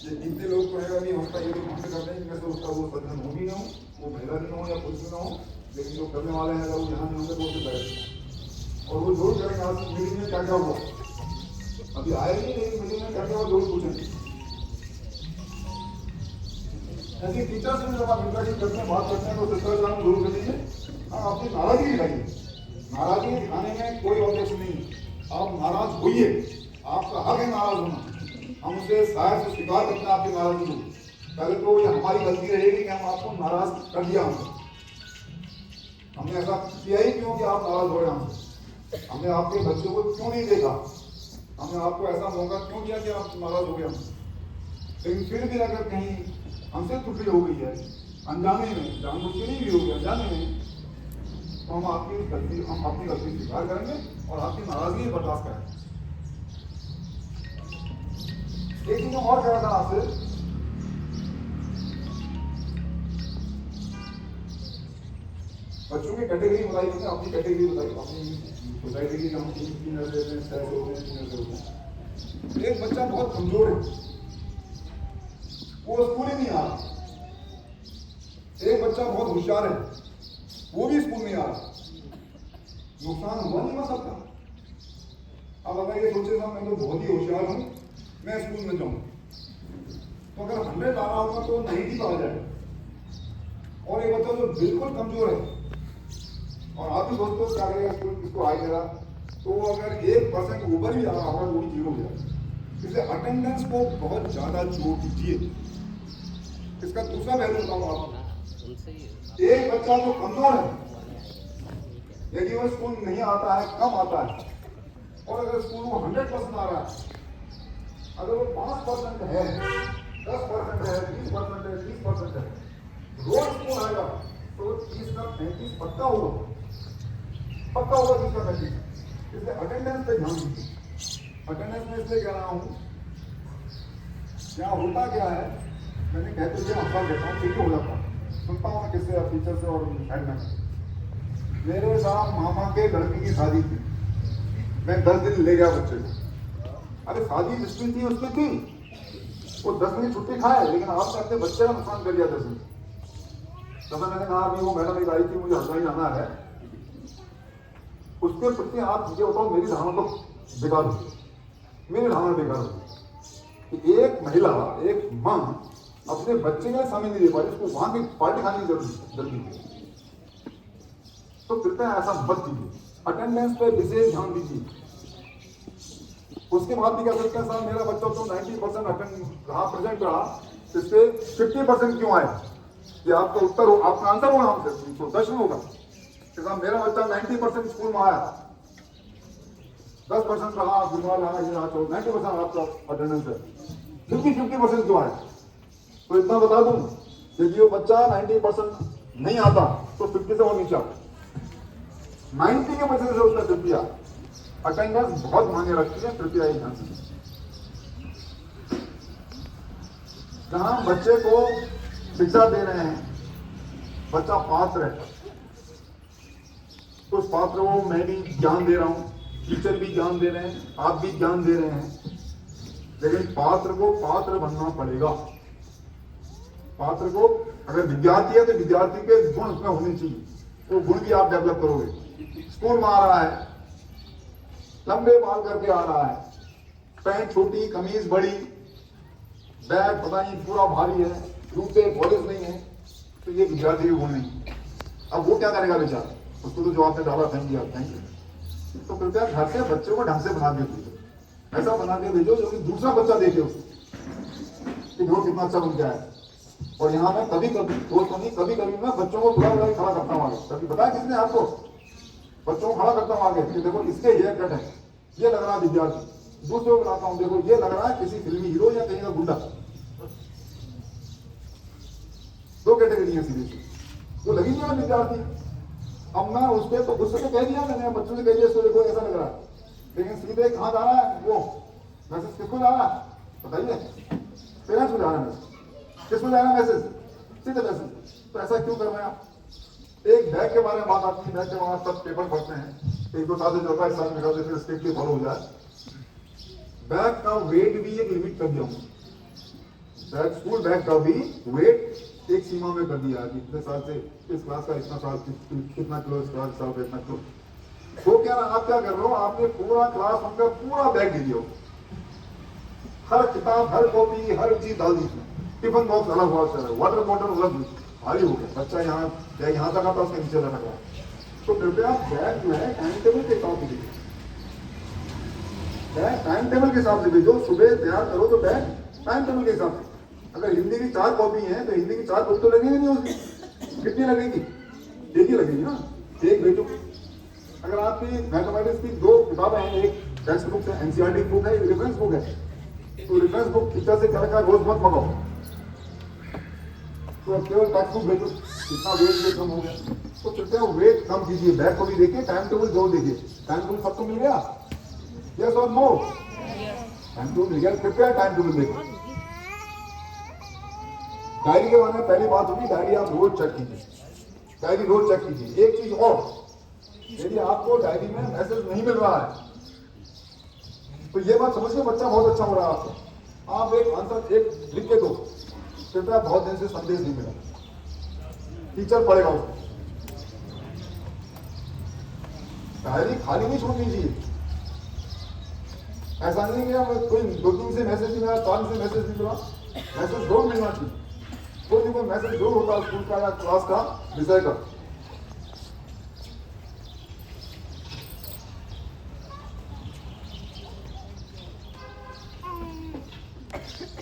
ये कितने लोग कहेगा कि हम ये तो हमसे करते हैं, कैसे उसका वो सज्जन हो भी ना हो, वो महिला भी ना हो या पुरुष भी ना हो, लेकिन जो करने वाले हैं अगर वो यहाँ नहीं होंगे तो उसे बैठ और वो जरूर करेंगे आज मीटिंग में क्या क्या हुआ। अभी आए नहीं, लेकिन मीटिंग में क्या क्या हुआ जरूर पूछेंगे। ऐसी टीचर से जब आप इंटरेक्शन करते हैं, बात करते हैं, तो शिष्टाचार जरूर कर लीजिए। आप अपनी नाराजगी दिखाइए, नाराजगी दिखाने में कोई ऑब्जेक्शन नहीं, आप नाराज होइए, आपका हक है नाराज होना। हम उसे शायद से स्वीकार करते हैं आपकी नाराजगी को। पहले तो ये हमारी गलती रहेगी कि हम आपको नाराज कर दिया, हमने ऐसा किया ही क्यों कि आप नाराज हो रहे हमसे? हमने आपके बच्चों को क्यों नहीं देखा? हमने आपको ऐसा मौका क्यों दिया कि आप नाराज हो गए हमसे? लेकिन फिर भी अगर कहीं हमसे त्रुटि हो गई है, अनजाने में, जानबूझ के नहीं भी हो गया, अनजाने में, तो हम अपनी गलती स्वीकार करेंगे और आपकी नाराजगी बर्दाश्त करेंगे। एक चीज और कह रहा था आपसे, बच्चों की कैटेगरी बताई, अपनी कैटेगरी बताई, अपनी सोसाइटी की हम 3 होते हैं, 6 होते हैं, 3 होते हैं। एक बच्चा बहुत कमजोर है, वो स्कूल ही नहीं आ रहा। एक बच्चा बहुत होशियार है, वो भी स्कूल नहीं आ रहा। नुकसान हुआ नहीं हो सकता। अब अगर ये सोचे मैं तो बहुत ही होशियार हूं, मैं स्कूल में जाऊं, तो अगर 100 लाना होगा तो 90 तो आ जाएगा। और एक बच्चा जो बिल्कुल कमजोर है और आप भी दोस्तों क्या करेगा, स्कूल किसको आ गया, तो अगर 1% ऊपर भी आ रहा होगा वो भी 0 हो जाएगा। इसलिए अटेंडेंस को बहुत ज्यादा जोर दीजिए। इसका दूसरा पहलू बताऊं आपको, एक बच्चा जो कमजोर है, यदि वो स्कूल नहीं आता है, कम आता है, और अगर स्कूल वो 100% आ रहा है, अगर वो 5% है, 10% है, 20% है, 30% है, रोज स्कूल आएगा तो 30 का 35 पक्का होगा, 30 का 35। इसलिए अटेंडेंस पे ध्यान दीजिए। अटेंडेंस में इसलिए कह रहा हूँ, यहाँ होता क्या है, मैंने कहते हुए अफवाह कहता हूँ, ठीक हो जाता, सुनता हूँ किससे, टीचर से और हेडमैन से। मेरे साथ मामा के लड़की की शादी थी, मैं 10 दिन ले गया बच्चे को। अरे शादी जिसकी थी उसकी थी, वो 10 दिन छुट्टी खाए, लेकिन आपने अपने बच्चे का नुकसान कर दिया 10 दिन। तब मैंने कहा अभी वो मैडम एक आई थी, मुझे हल्द्वानी जाना है, उसके प्रति आप ये बताओ मेरी धारणा तो बेकार हो, मेरी धारणा बेकार हो कि एक महिला, एक माँ अपने बच्चे का समय नहीं दे पा रही, उसको वहां की पार्टी खाने की जरूरत है। तो कृपया ऐसा मत कीजिए, अटेंडेंस पे विशेष ध्यान दीजिए। उसके बाद भी कह सकते हैं साहब मेरा बच्चा तो 90% अटेंड रहा, प्रेजेंट रहा, इससे 50% क्यों आए? ये आपका उत्तर हो, आपका आंसर होगा हमसे, तो प्रश्न होगा कि साहब मेरा बच्चा 90% स्कूल में आया, 10% रहा, बीमार रहा, ये रहा, तो 90% आपका अटेंडेंस है, 50% क्यों आए? तो इतना बता दूं कि वो बच्चा 90% नहीं आता तो 50 से और नीचे आता, 90 के वजह से उसका 50 आता। अटेंडेंस बहुत मायने रखती है, कृपया ये ध्यान से। जहां बच्चे को शिक्षा दे रहे हैं, बच्चा पात्र है, तो उस पात्र को मैं भी ज्ञान दे रहा हूं, टीचर भी ज्ञान दे रहे हैं, आप भी ज्ञान दे रहे हैं, लेकिन पात्र को पात्र बनना पड़ेगा। पात्र को, अगर विद्यार्थी है तो विद्यार्थी के गुण उसमें होने चाहिए, तो गुण भी आप डेवलप करोगे। स्कूल में आ रहा है, लंबे बाल करके आ रहा है, पैंट छोटी, कमीज बड़ी, बैग पता नहीं पूरा भारी है, जूते पॉलिश नहीं है, तो ये विद्यार्थी के गुण नहीं। अब वो क्या करेगा बेचारा, उसको तो जो आपने डाला फेंक दिया, फेंक। तो कृपया घर से बच्चों को ढंग से बना के भेजो, ऐसा बना के भेजो जो कि दूसरा बच्चा देखे उसको कि वो कितना अच्छा बन गया है। और यहाँ मैं कभी कभी, रोज तो नहीं, कभी कभी मैं बच्चों को बुरा खड़ा करता हूँ आगे। कभी बताया किसने आपको? बच्चों को खड़ा करता हूँ आगे कि देखो इसके हेयर कट है, ये लग रहा है विद्यार्थी। दूसरे को बनाता हूँ, देखो ये लग रहा है किसी फिल्मी हीरो या कहीं का गुंडा। दो कैटेगरी है सीधे, वो लगी नहीं विद्यार्थी। अब मैं उस पर तो गुस्से से कह दिया, मैंने बच्चों से कह दिया इसको देखो ऐसा लग रहा है, लेकिन सीधे कहाँ जा रहा है वो मैसेज, किसको जा रहा है बताइए? पेरेंट्स को जा रहा है मैसेज, किसको जा रहा है मैसेज? सीधे मैसेज। तो ऐसा क्यों कर रहे हैं आप? एक बैग के बारे में बात आती है, बैग के बारे में सब पेपर पढ़ते हैं, एक दो साल से चल रहा है, साल निकालते फिर स्ट्रिक्टली फॉलो हो जाए। बैग का वेट भी एक लिमिट कर दिया हूँ, बैग, स्कूल बैग का भी वेट एक सीमा में कर दिया है, इतने साल से इस क्लास का इतना साल, कितना किलो, इस क्लास साल का इतना किलो। वो क्या, आप क्या कर रहे हो, आपने पूरा क्लास उनका पूरा बैग दे दिया, हर किताब, हर कॉपी, हर चीज डाल दी, टिफिन बॉक्स अलग हुआ, वाटर बॉटल अलग, भारी हो गया, बच्चा यहाँ बैग यहाँ तक आता, उसके नीचे रखा। तो कृपया बैग जो है टाइम टेबल के हिसाब से भेजो, बैग टाइम टेबल के हिसाब से भेजो। सुबह तैयार करो तो बैग टाइम टेबल के हिसाब से। अगर हिंदी की 4 कॉपी है तो हिंदी की 4 कॉपी तो लगेगी नहीं उसकी, कितनी लगेगी? एक ही लगेगी ना, एक भेजो। अगर आपकी मैथमेटिक्स की 2 किताबें हैं, एक टेक्स्ट बुक है, एनसीईआरटी बुक है, एक रेफरेंस बुक है, तो रेफरेंस बुक टीचर से क्या रोज मत मंगाओ, तो केवल टेक्स्ट बुक भेजो, कितना वेट कम हो गया। तो कृपया वेट कम कीजिए, बैग को भी देखिए, टाइम टेबल जरूर देखिए। टाइम टेबल सबको मिल गया? यस और नो? टाइम टेबल मिल गया, कृपया टाइम टेबल देखिए। डायरी के बारे में पहली बात होगी, डायरी आप रोज चेक कीजिए, डायरी रोज चेक कीजिए। एक चीज और, यदि आपको डायरी में मैसेज नहीं मिल रहा है तो ये बात समझिए बच्चा बहुत अच्छा हो रहा है आपको, आप एक आंसर एक लिख के दो, कृपया बहुत दिन से संदेश नहीं मिला, टीचर पढ़ेगा उसको। डायरी खाली नहीं छोड़नी चाहिए। ऐसा नहीं कि कोई 2-3 से मैसेज नहीं मिला, 4 से मैसेज नहीं मिला, मैसेज जरूर मिलना चाहिए। कोई मैसेज जरूर होता है स्कूल का या क्लास का विषय का।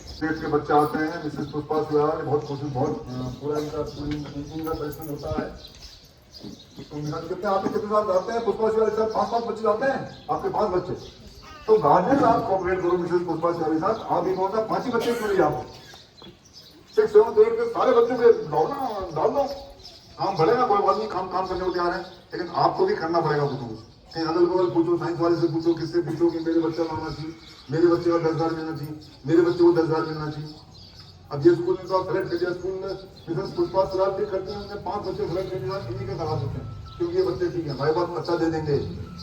स्टेट के बच्चे आते हैं, मिसेस पुष्पा शिवाल बहुत कोशिश, बहुत पूरा इनका पूरी मीटिंग का परिश्रम होता है। तो कितने आपके कितने साल जाते हैं पुष्पा शिवाली साहब? 5 बच्चे जाते हैं आपके, 5 बच्चे। तो गार्जियन आप कोऑपरेट करो मिसेस पुष्पा शिवाली साहब, आप एक होता 5 ही बच्चे क्यों नहीं आपको 6, 7, 8 के सारे बच्चों के डाल दो, काम बढ़ेगा। कोई बात नहीं, काम करने को तैयार है, लेकिन आपको भी करना पड़ेगा कुछ। कहीं अगल बगल पूछो, साइंस वाले से पूछो, किससे पूछो कि मेरे बच्चा लाना चाहिए, मेरे बच्चे को 10,000 मिलना चाहिए, मेरे बच्चे को 10,000 मिलना चाहिए। अब ये स्कूल ने तो सेलेक्ट कर दिया, स्कूल में मिसेस पुष्पा सुराज भी करती हैं, उन्होंने 5 बच्चे सेलेक्ट कर दिया, इन्हीं का करा देते हैं क्योंकि ये बच्चे ठीक है, भाई बात अच्छा दे देंगे,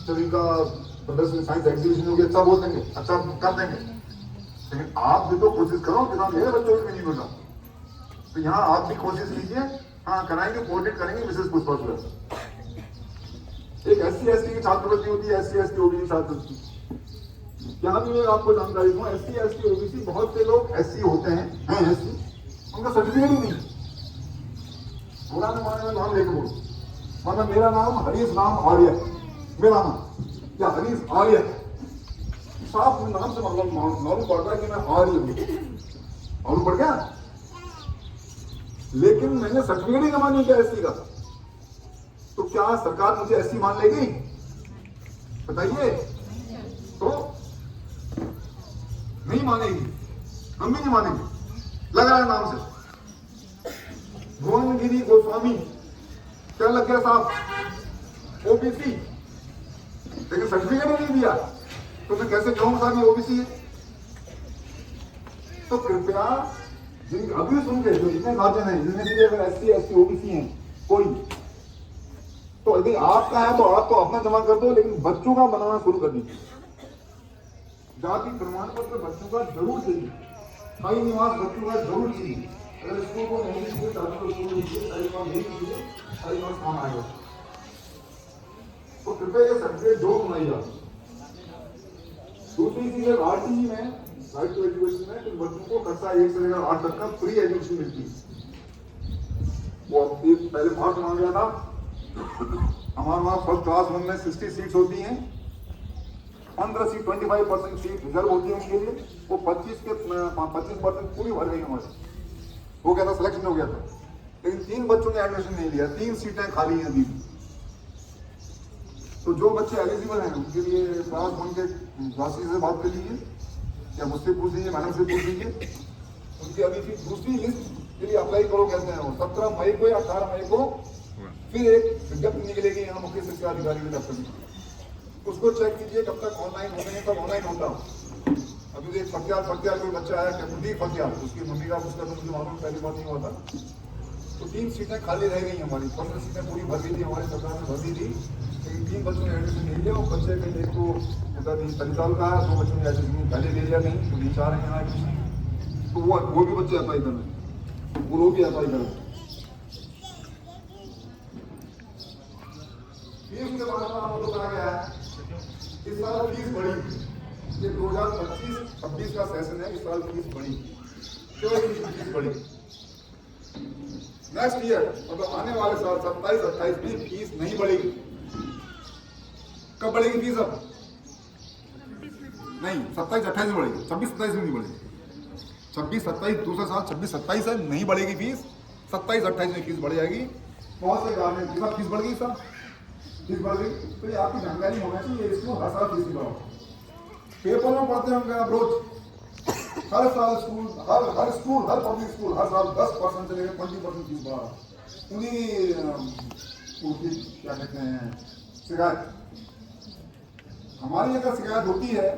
जब इनका प्रदर्शन साइंस एग्जीबिशन होगी अच्छा बोल देंगे, अच्छा कर देंगे। लेकिन आप भी तो कोशिश करो कि साहब मेरे बच्चों को नहीं मिला, तो यहाँ आप भी कोशिश कीजिए। हाँ कराएंगे, कोऑर्डिनेट करेंगे मिसेस पुष्पा सुराज। एक SC/ST की छात्रवृत्ति होती है, SC/ST OBC छात्रवृत्ति। यहाँ भी मैं आपको जानकारी दूं, SC/ST OBC बहुत से लोग SC होते हैं SC, उनका सर्टिफिकेट ही नहीं। पुराने माने में नाम लेके बोलो, मतलब मेरा नाम हरीश राम आर्य, मेरा नाम या हरीश आर्य, साफ नाम से मतलब मालूम पड़ रहा है कि मैं आर्य हूँ, मालूम पड़ गया। लेकिन मैंने सर्टिफिकेट ही जमा नहीं किया SC का, तो क्या सरकार मुझे SC मान लेगी? बताइए। तो नहीं मानेगी, हम भी नहीं मानेंगे, लग रहा है नाम से। भुवनगिरी गोस्वामी क्या लग गया साहब, OBC, लेकिन सर्टिफिकेट ही नहीं दिया, तो मैं कैसे कहूंगा साहब ये OBC है? तो कृपया जिन अभी सुन के जो जितने गार्जियन हैं, जिनमें से अगर SC/ST OBC हैं कोई, तो यदि आपका है तो आप तो अपना जमा कर दो, लेकिन बच्चों का बनाना शुरू कर दीजिए। जाति प्रमाण पत्र बच्चों का जरूर चाहिए, स्थायी निवास बच्चों का जरूर चाहिए। अगर स्कूल को नहीं दीजिए, स्थायी निवास काम आएगा, तो कृपया ये सर्टिफिकेट जो बनाइए। दूसरी चीज है RTE में, राइट टू एजुकेशन में, तो बच्चों को कक्षा 1 से लेकर 8 तक का फ्री एजुकेशन मिलती है। वो पहले मार्क्स मांग गया था, हमारे वहाँ फर्स्ट क्लास 1 में 60 सीट्स होती हैं, 15 सीट 25% सीट रिजर्व होती है उनके लिए, वो 25% पूरी भर गई हमारी, वो क्या था सिलेक्शन हो गया था, लेकिन 3 बच्चों ने एडमिशन नहीं लिया, 3 सीटें खाली हैं अभी। तो जो बच्चे एलिजिबल हैं उनके लिए क्लास 1 के क्लासेस से बात कर लीजिए, या मुझसे पूछ लीजिए, मैडम से पूछ लीजिए, उनकी अभी फिर दूसरी लिस्ट के लिए अप्लाई करो कहते हैं वो 17 मई को या 18 मई को फिर एक विज्ञप्ति निकलेगी यहाँ मुख्य शिक्षा अधिकारी के दफ्तर में, उसको चेक कीजिए कब तक ऑनलाइन होते हैं, कब ऑनलाइन होता। अभी एक फतियाल कोई बच्चा आया, प्रदीप फतियाल, उसकी मम्मी का उसका तो मुझे मालूम पहली बार नहीं हुआ था, तो 3 सीटें खाली रह गई हमारी, 15 सीटें पूरी भर दी थी हमारी सरकार ने, भर दी थी, लेकिन 3 बच्चों ने एडमिशन नहीं लिया। वो बच्चे के एक तो परिचाल का है, 2 बच्चों ने एडमिशन पहले ले लिया, नहीं तो नहीं चाह रहे हैं एडमिशन, तो वो भी बच्चे अप्लाई कर रहे, वो भी अप्लाई कर रहे। फीस के बारे में आपको बताया गया है, इस साल फीस बढ़ी, ये 2025-26 का सेशन है, इस साल फीस बढ़ी, क्यों फीस बढ़ी? नेक्स्ट ईयर मतलब आने वाले साल 27-28 में फीस नहीं बढ़ेगी। कब बढ़ेगी फीस? अब नहीं, 27-28 में बढ़ेगी, 26-27 में नहीं बढ़ेगी। 26-27 दूसरा साल 26-27 है, नहीं बढ़ेगी फीस, 27-28 में फीस बढ़ जाएगी। बहुत से गार्जियन की फीस बढ़ गई सर, फीस बढ़ गई, तो ये आपकी जानकारी होना चाहिए, इसको हर साल फीस बढ़ाओ। पेपर में पढ़ते होंगे आप रोज, हर साल स्कूल हर पब्लिक स्कूल हर साल 10% से लेकर 20% फीस बढ़ा, उन्हीं क्या कहते हैं शिकायत। हमारी अगर शिकायत होती है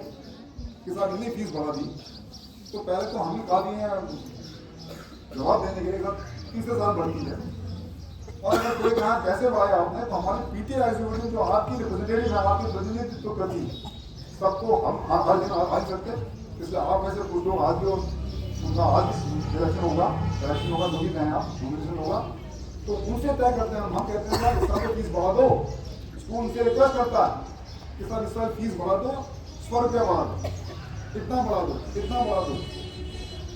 कि साहब इतनी फीस बढ़ा दी, तो पहले तो हम ही काफी हैं जवाब देने के लिए, सर तीसरे साल बढ़ती है। और अगर कोई कहा कैसे बढ़ाया आपने, तो हमारे PTA एग्जीक्यूटिव जो आपकी रिप्रेजेंटेटिव है, आपके प्रतिनिधित्व करती है, सबको हम हर दिन आ सकते, इसलिए आप में से कुछ लोग आज भी उनका आज इलेक्शन होगा जो भी कहें आप, नॉमिनेशन होगा, तो उनसे तय करते हैं। हम कहते हैं सर इस साल फीस बढ़ा दो, स्कूल उनसे रिक्वेस्ट करता है कि सर इस साल फीस बढ़ा दो, 100 रुपया बढ़ा दो, इतना बढ़ा दो, इतना बढ़ा दो,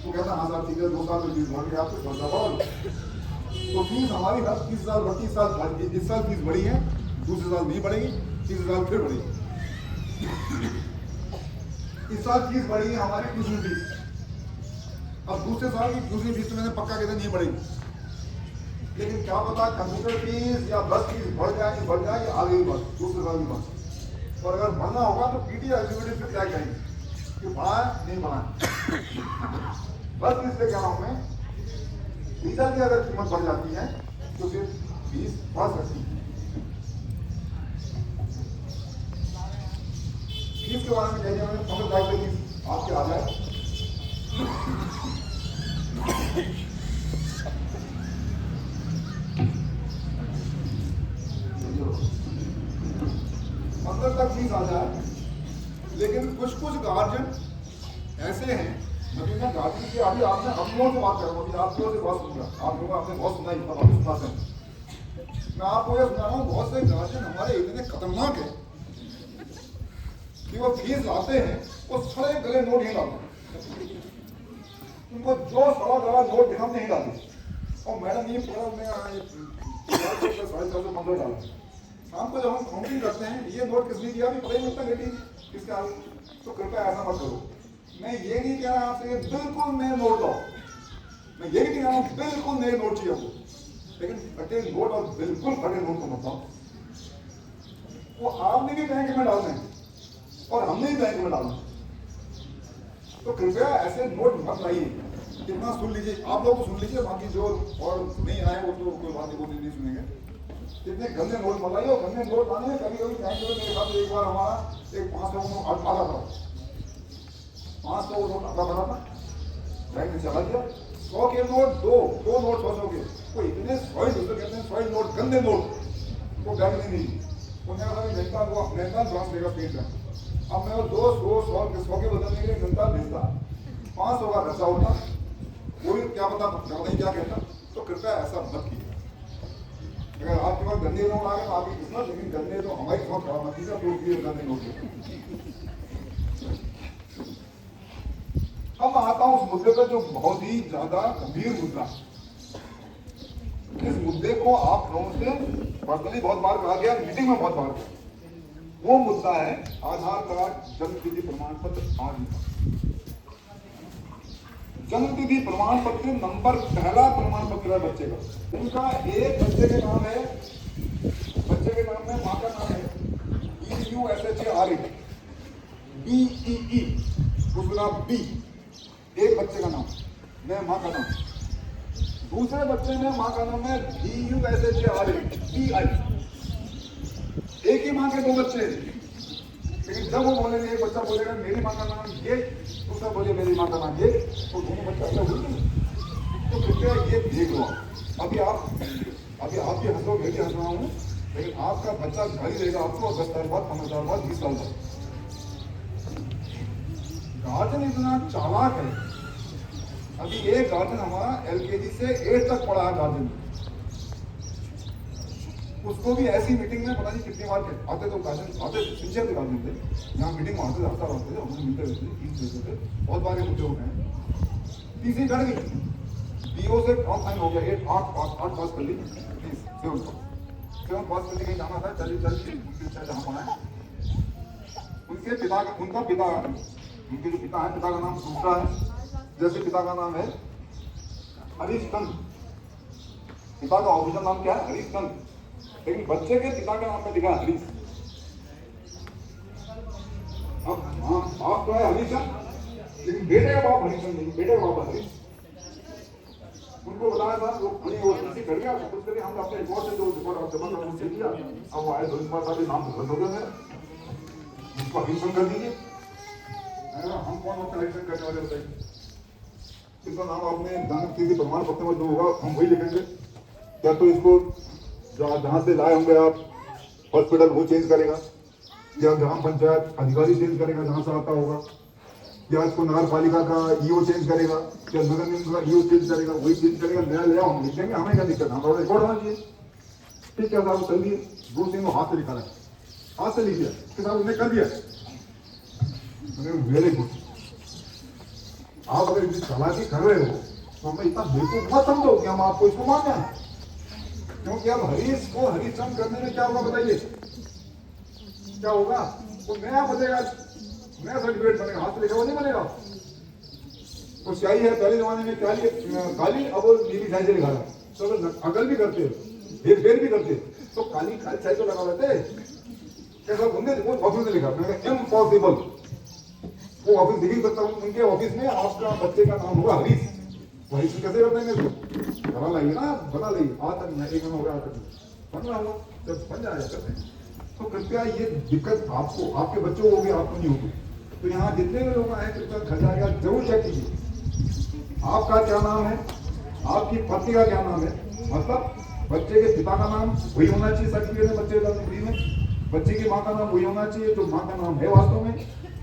तो कहता है हाँ साहब ठीक है, 2 साल में फीस बढ़ गई, आपको 10 बढ़ा दो। तो फीस हमारी हर 30 साल 32 साल, इस साल फीस बढ़ी है, दूसरे साल नहीं बढ़ेगी, तीसरे साल फिर बढ़ेगी। इस साल फीस बढ़ी है हमारी ट्यूशन फीस, अब दूसरे साल की ट्यूशन फीस तो मैंने पक्का कहते नहीं बढ़ेगी, लेकिन क्या पता कंप्यूटर फीस या बस फीस बढ़ जाए या आगे बस दूसरे साल की बस। और अगर बढ़ना होगा तो PTA एग्जीक्यूटिव फिर क्या कहेंगे कि बढ़ाए नहीं बढ़ाए। बस इसलिए कह रहा हूं मैं, डीजल की अगर कीमत बढ़ जाती है तो फिर फीस बढ़ सकती है। फीस के बारे में कहिए, मैंने समझ लाइक आपके आ जाए। अंदर तक फीस आ जाए, लेकिन कुछ कुछ गार्जियन ऐसे हैं। अभी मैं गार्जियन की अभी आपने अपनों से बात कर रहा हूँ, अभी आप लोगों से बहुत सुन रहा, आप लोगों आपने बहुत सुना ही, अब अभी सुनाते हैं। मैं आपको ये सुना रहा हूँ, बहुत से गार्जियन हमारे इतने खतरनाक है कि वो फीस लाते हैं, वो सड़े गले नोट नहीं लाते, उनको जो सड़ा गला नोट दिखा नहीं डालते। और मैडम ये पूरा मैं 450-450 डाला, शाम को जब हम काउंटिंग करते हैं ये नोट किसने किया अभी पता ही नहीं लगता बेटी किसके हाल। तो कृपया ऐसा मत करो। मैं ये नहीं कह रहा आपसे बिल्कुल नए नोट लाओ, मैं ये नहीं कह रहा हूँ बिल्कुल नए नोट चाहिए आपको, लेकिन फटे नोट और बिल्कुल फटे नोट को मत लाओ। वो आपने भी बैंक में डालना है और हमने भी बैंक में डालना है, तो कृपया ऐसे नोट मत लाइए। कितना सुन लीजिए, आप लोग सुन लीजिए, बाकी जो और नहीं आए वो तो कोई बात नहीं सुनेंगे। कितने गंदे नोट बनाइए, और गंदे नोट लाने में कभी कभी बैंक में मेरे साथ एक बार हमारा एक 500 नोट आधा था, 500 नोट आधा भरा था, बैंक ने चला दिया। 100 के नोट दो नोट 100 के, वो इतने 100 दूसरे कहते हैं 100 नोट गंदे नोट, वो बैंक ने नहीं दी। उन्होंने कहा जनता को जनता ट्रांस देगा स्टेट बैंक। अब मैं 100 के बदलने के लिए जनता भेजता, 500 का खर्चा होता, कोई क्या पता नहीं क्या कहता। तो कृपया ऐसा मत कीजिए। अगर आपके पास गंदे नोट आ गए तो आपकी किस्मत, लेकिन गंदे तो हमारी किस्मत खराब मत कीजिए, तो गंदे नोट। अब आता हूं उस मुद्दे पर जो बहुत ही ज्यादा गंभीर मुद्दा। इस मुद्दे को आप लोगों से पर्सनली बहुत बार कहा गया, मीटिंग में बहुत बार कहा। वो मुद्दा है आधार कार्ड जन्म तिथि प्रमाण पत्र। जन्म तिथि प्रमाण पत्र नंबर पहला प्रमाण पत्र है बच्चे का। उनका एक बच्चे के नाम है, बच्चे के नाम में मां का नाम है EUSHARE BEE, दूसरा B, एक बच्चे का नाम में मां का नाम, दूसरे बच्चे में मां का नाम है DUSHARE BI। एक ही मां के दो बच्चे, लेकिन जब वो बोलेंगे, एक बच्चा बोलेगा मेरी मां का नाम ये, दूसरा बोले मेरी मां का नाम ये, तो दोनों बच्चे अलग हो गए। तो कृपया ये देख लो। अभी आप भी हंसो, मैं भी हंस रहा हूँ, लेकिन आपका बच्चा गाली देगा आपको 10 साल बाद, 15 साल बाद, 20 साल बाद। गार्जियन इतना चालाक है। अभी एक गार्जियन हमारा LKG से 8 तक पढ़ा है गार्जियन, उसको भी ऐसी मीटिंग में पता नहीं कितनी बार आते, तो गार्जियन आते, सिंसियर थे गार्जियन थे, यहाँ मीटिंग में आते थे, हफ्ता रहते थे, हमसे मिलते रहते थे, फीस देते थे, बहुत बार ये मुद्दे उठे हैं। तीसरी चढ़ गई, BO से कौन साइन हो गया, 8 पास कर ली, 7 पास करके कहीं जाना था, चलिए उनकी इच्छा जहाँ पढ़ा है। उनके पिता, उनका पिता, उनके जो पिता है, पिता का नाम दूसरा है, जैसे पिता का नाम है हरीश चंद, पिता का ऑफिशियल नाम क्या है हरीश चंद, लेकिन बच्चे के पिता के नाम पे लिखा हरीश। अब हाँ बाप तो है हरीश चंद, लेकिन बेटे का बाप हरीश चंद नहीं, बेटे का बाप हरीश। उनको बताया था, वो बड़ी ओसीसी कर गया, कुछ करके हम अपने रिपोर्ट से जो रिपोर्ट आप जमा करा उनसे किया। अब वो आए 2 साल का भी नाम बंद हो गया है, इसको हरीश चंद कर दीजिए। हम कौन होते हैं हरीश चंद करने वाले होते हैं? इसका नाम आपने जन्म तिथि प्रमाण पत्र में जो होगा हम वही लिखेंगे। क्या तो इसको जहाँ से लाए होंगे आप हॉस्पिटल वो चेंज करेगा, या ग्राम पंचायत अधिकारी चेंज करेगा जहाँ से आता होगा, या इसको नगर पालिका का EO चेंज करेगा, या नगर निगम का EO चेंज करेगा, वही चेंज करेगा, नया ले हम लिखेंगे, हमें क्या दिक्कत है, हमारा रिकॉर्ड होना चाहिए। ठीक है साहब, चलिए 2 दिन हाथ से लिखा है, हाथ से लिखिए, साहब उन्हें कर दिया, वेरी गुड। आप अगर इतनी चालाकी कर रहे हो तो हमें इतना बेवकूफ मत समझो कि हम आपको इसको मान जाए, क्योंकि अब हरीश को हरीश चंद करने में क्या होगा बताइए, क्या होगा? वो नया बनेगा, नया सर्टिफिकेट बनेगा, हाथ से लिखा हुआ नहीं बनेगा। तो स्याही है, पहले जमाने में क्या काली, अब वो नीली स्याही से लिखा रहा, तो अगल भी करते, फेर भी करते, तो काली स्याही तो लगा लेते। कैसा बंदे ऑफिस में लिखा, मैंने इम्पॉसिबल, वो ऑफिस दिख ही सकता हूँ, उनके ऑफिस में आपका बच्चे का नाम होगा हरीश, वही से कैसे कर देंगे इसको? बना लाइए ना, बना लाइए, आज तक नहीं, 1 महीना हो गया, आज तक बन रहा होगा, जब बन जाएगा करते हैं। तो कृपया ये दिक्कत आपको, आपके बच्चों को होगी, आपको नहीं होगी। तो यहाँ जितने भी लोग आए कृपया घर जाएगा जरूर चेक कीजिए, आपका क्या नाम है, आपकी पत्नी का क्या नाम है, मतलब बच्चे के पिता का नाम वही होना चाहिए सर्टिफिकेट में, बच्चे का डिग्री में। बच्चे की माँ का नाम वही होना चाहिए जो माँ का नाम है वास्तव में।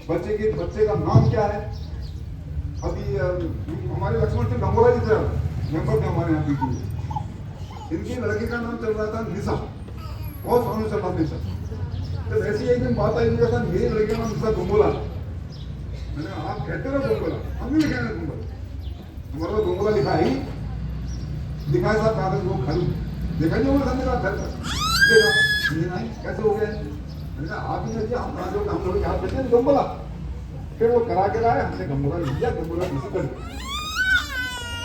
बच्चे का नाम क्या है। अभी हमारे लक्ष्मण सिंह गंगोला जी थे, मेंबर थे हमारे यहाँ की। इनकी लड़की का नाम चल रहा था निशा, बहुत सालों से चल रहा निशा। तो ऐसी एक दिन बात आई मेरे साथ, मेरी लड़की का नाम निशा गंगोला। मैंने आप कहते हो गंगोला, हम भी लिखे हैं गंगोला, हमारा तो गंगोला लिखा ही दिखाए साहब कागज वो खाली देखा नहीं होगा सामने का घर देखा नहीं कैसे हो गया। मैंने आप ही ने दिया, हम कहा हम लोग याद करते हैं गंगोला। फिर वो करा के लाए, हमने गंगोला लिख दिया, गंगोला किसी कर।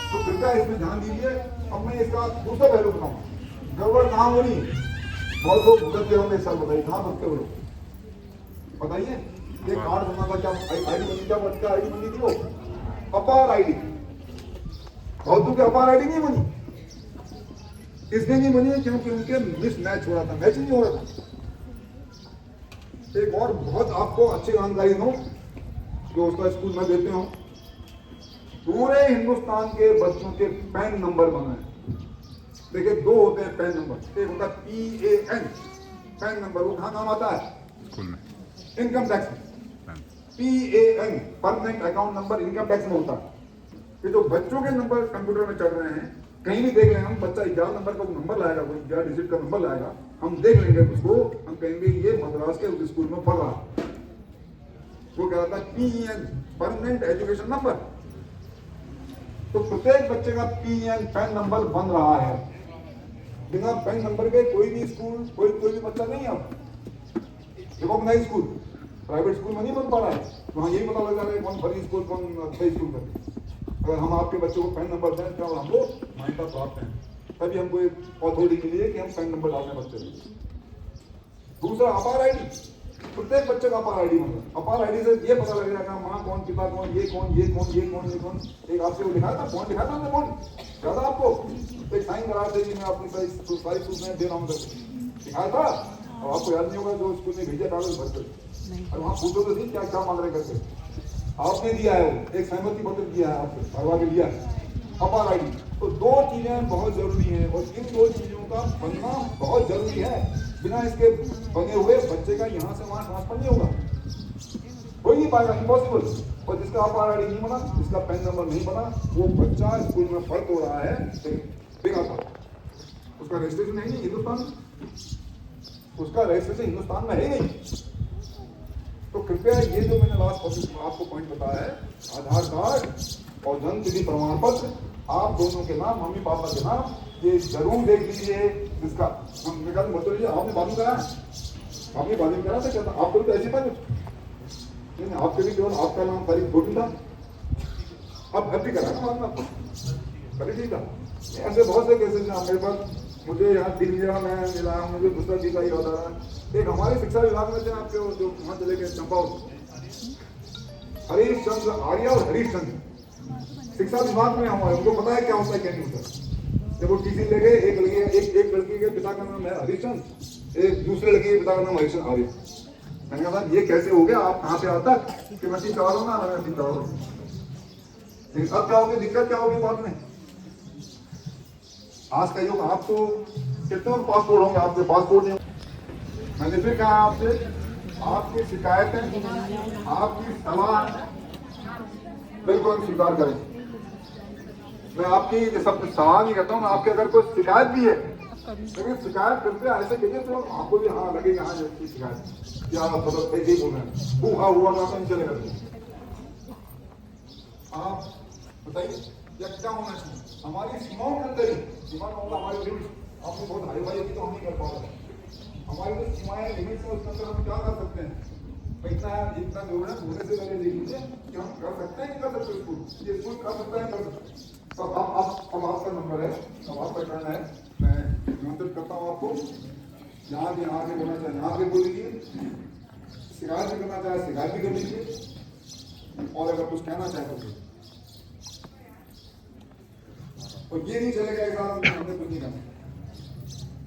तो कृपया इसमें ध्यान दीजिए। अब मैं इसका दूसरा पहलू बताऊँ, गड़बड़ कहाँ हो रही। बहुत लोग भुगतते होंगे, सर बताइए कहाँ भुगते हो लोग, बताइए। ये कार्ड बना था, क्या आईडी बनी, क्या बच्चा आईडी बनी थी वो अपार आईडी। बहुत की अपार आईडी नहीं बनी, इसलिए नहीं बनी क्योंकि उनके मिस मैच हो रहा था, मैच नहीं हो रहा था। एक और बहुत आपको अच्छी जानकारी दूं जो उसका स्कूल में देते हो, पूरे हिंदुस्तान के बच्चों के पैन नंबर बना है। देखिए दो होते हैं पैन नंबर, एक होता है PAN पैन नंबर, वो कहाँ काम आता है स्कूल में, इनकम टैक्स में। PAN permanent account number income tax में होता है। कि जो बच्चों के नंबर कंप्यूटर में चढ़ रहे हैं, कहीं भी देख लें हम, बच्चा 11 नंबर का नंबर लाएगा, कोई 11 डिजिट का नंबर लाएगा, हम देख लेंगे उसको, हम कहेंगे ये मद्रास के उस स्कूल में पढ़ रहा है। वो क्या होता है PAN परमानेंट एजुकेशन नंबर। तो प्रत्येक बच्चे का PAN पैन नंबर बन रहा है। बिना पैन नंबर के कोई भी स्कूल, कोई भी बच्चा नहीं है अब रिकॉग्नाइज स्कूल। प्राइवेट स्कूल में नहीं बन पा रहा है, वहाँ यही पता लग जा रहा है कौन फर्जी स्कूल कौन सही स्कूल में। अगर हम आपके बच्चों को पैन नंबर दें तो हम लोग मान्यता प्राप्त हैं, तभी हमको एक अथॉरिटी मिली है कि हम पैन नंबर डालने बच्चे में। दूसरा अपार आईडी, प्रत्येक बच्चे का अपार आईडी मतलब, अपार आईडी से ये पता लग जाएगा माँ कौन, पिता कौन, ये कौन, ये कौन, ये कौन, ये कौन। एक आपसे वो दिखाया था, कौन दिखाया था हमने, कौन ज्यादा आपको एक साइन करा थे कि मैं अपनी सारी सूचनाएं दे रहा हूँ करके दिखाया था। और आपको याद नहीं होगा जो स्कूल में भेजा कागज भर कर, और वहाँ पूछो तो नहीं क्या क्या मांग रहे करके। आपने दिया है वो एक सहमति पत्र दिया है, आपसे भरवा के दिया है अपार आईडी। तो दो चीजें बहुत जरूरी हैं और इन दो चीजों का बनना बहुत जरूरी है। बिना इसके बने हुए बच्चे का यहाँ से वहाँ ट्रांसफर नहीं होगा, हो ही नहीं पाएगा, इम्पॉसिबल। और जिसका अपार आईडी नहीं बना, जिसका पैन नंबर नहीं बना, वो बच्चा स्कूल में पढ़ तो रहा है बेकार था, उसका रजिस्ट्रेशन है नहीं हिंदुस्तान, उसका रजिस्ट्रेशन हिंदुस्तान में है नहीं। तो कृपया ये जो मैंने लास्ट आपको पॉइंट बताया है, आधार कार्ड और जन्म तिथि प्रमाण पत्र आप दोनों के नाम, मम्मी पापा के नाम, ये जरूर देख लीजिए। जिसका हम निकाल बता लीजिए, आपने बालू करा, आपने बालू करा था क्या था, आपको भी तो ऐसे था कुछ नहीं, आपके भी केवल आपका नाम तारीख छोटी था, अब घर भी करा ना बाद में आपको कभी ठीक था। ऐसे बहुत से केसेज हैं मेरे पास, मुझे यहाँ दिख गया, मैं मिला, मुझे दूसरा चीज का ही याद आ रहा है। एक हमारे शिक्षा विभाग में थे आपके जो वहाँ चले गए चंपावत, हरीश चंद्र आर्य और हरीश चंद्र शिक्षा विभाग में हमारे, उनको पता है क्या होता है क्या नहीं होता। जब वो टीसी ले गए, एक लड़की के पिता का नाम है हरिश्चंद्र, एक दूसरे लड़की के पिता का नाम हरिश्चंद्र आर्य। मैंने कहा साहब ये कैसे हो गया, आप कहाँ से आता कि मशीन चला लो ना, मशीन चला लो। लेकिन अब क्या होगी, दिक्कत क्या होगी बाद में। आज का युग, आप तो कितने पासपोर्ट होंगे, आपके पासपोर्ट नहीं। मैंने फिर कहा आपसे, आपकी शिकायतें, आपकी सलाह बिल्कुल स्वीकार करें। मैं आपकी सब सलाह नहीं करता हूँ, मैं आपके अगर कोई शिकायत भी है, लेकिन शिकायत करते ऐसे कहिए तो आपको भी हाँ लगेगा, हाँ इसकी शिकायत क्या मतलब ऐसे ही बोल रहे हैं, हुआ हुआ ना तो नहीं चलेगा। आप बताइए या क्या होना चाहिए हमारी सीमाओं के अंदर ही, सीमा का होगा हमारी लिमिट। आपने बहुत हाई फाई तो हम नहीं कर पा रहे, हमारी जो सीमाएं लिमिट है उसके अंदर हम क्या कर सकते हैं। इतना जो है होने से पहले देख लीजिए कि हम कर सकते हैं कि कर सकते हैं, स्कूल ये स्कूल कर सकता है, कर सकते हैं। तो अब आपका नंबर है, अब आपका करना है, मैं निमंत्रित करता हूँ आपको, यहाँ भी आगे बोलना चाहे यहाँ भी बोल लीजिए, शिकायत भी करना चाहे शिकायत भी कर लीजिए, और अगर कुछ कहना चाहे तो। और ये नहीं चलेगा एक बार हमने कुछ नहीं करना,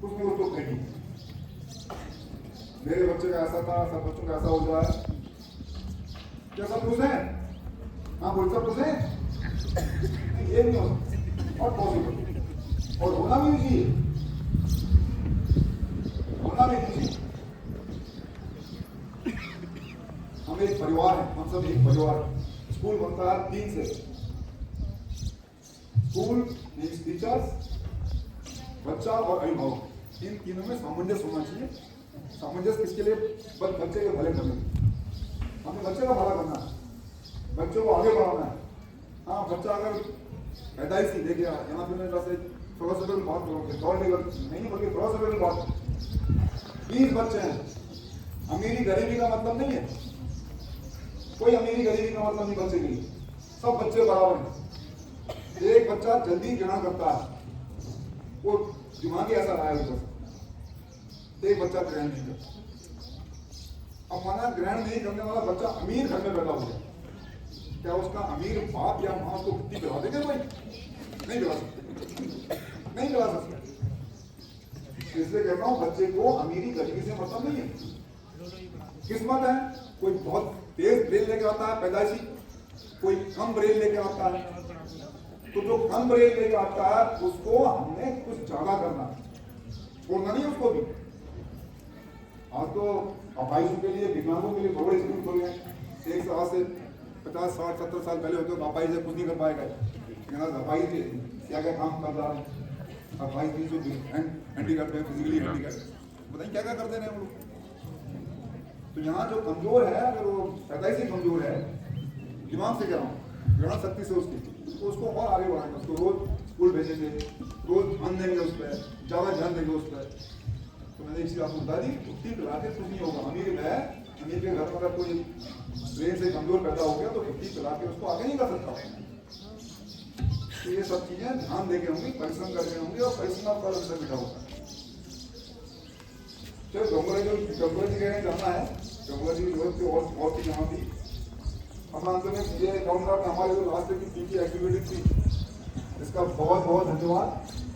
कुछ नहीं तो कहीं मेरे बच्चे का ऐसा था, सब बच्चों का ऐसा हो जाए, क्या सब खुश है? हाँ बोल सब खुश है? ये नहीं हो सकता, नॉट पॉसिबल। और होना भी नहीं चाहिए, होना भी नहीं चाहिए। हम एक परिवार है, हम सब एक परिवार। स्कूल बनता है 3 से, स्कूल मीन्स टीचर्स, बच्चा और अभिभावक। इन तीनों में सामंजस्य होना चाहिए। सामंजस्य किसके लिए? बच्चे के भले करने, हमें बच्चे का भला करना है, बच्चों को आगे बढ़ाना है। हाँ, बच्चा अगर पैदाइशी देखिए, यहाँ पे मेरे पास फिलोसफिकल बात करोगे, दौड़ नहीं बल्कि फिलोसफिकल बात। 20 बच्चे हैं, अमीरी गरीबी का मतलब नहीं है, कोई अमीरी गरीबी का मतलब नहीं बच्चे के लिए, सब बच्चे बराबर हैं। एक बच्चा जल्दी ग्रहण करता है, वो दिमागी ऐसा रहा है ऊपर, एक बच्चा ग्रहण नहीं करता। अब माना ग्रहण नहीं करने वाला बच्चा अमीर घर में पैदा हो गया, क्या उसका अमीर बाप या मां उसको बुद्धि पिला देंगे? कोई नहीं पिला सकते, नहीं पिला सकते। इसलिए कहता हूं बच्चे को अमीरी गरीबी से मतलब नहीं है। किस्मत है, कोई बहुत तेज ब्रेन लेके आता है पैदाइशी, कोई कम ब्रेन लेके आता है। तो जो कम ब्रेन लेके आता है उसको हमने कुछ ज्यादा करना, छोड़ना नहीं उसको भी। आज तो अपाहिजों के लिए, विकलांगों के लिए बड़े स्कूल खोल गए। एक से आज से 50, 60, 70 साल पहले होते तो अपाहिज कुछ नहीं कर पाएगा। लेकिन आज अपाहिज क्या क्या काम कर रहा है, अपाहिज जो हैंडीकैप है, फिजिकली हैंडीकैप, बताइए क्या क्या करते रहे हम लोग। तो यहाँ जो कमजोर है, अगर वो पैदाइशी कमजोर है, दिमाग से कह रहा हूँ, ग्रहण शक्ति से उसकी, तो उसको और आगे बढ़ाएंगे, उसको रोज स्कूल भेजेंगे, रोज ध्यान देंगे उस पर, ज्यादा ध्यान देंगे उस पर। तो मैंने इसी आपको बता दी, कुत्ती पिला के कुछ नहीं होगा। अमीर है, अमीर के घर में अगर कोई ब्रेन से कमजोर पैदा हो गया तो कुत्ती पिला के उसको आगे नहीं कर सकता। तो ये सब चीजें ध्यान देके होंगी, परिश्रम करके होंगी, और परिश्रम का फल मिठा होता है। चलो गंगोला जी कहने जाना है, गंगोला जी की जरूरत थी और चीज यहाँ थी। हम अंत में ये कहूँगा कि हमारे जो लास्ट की पीटी एक्टिविटी थी, इसका बहुत बहुत धन्यवाद।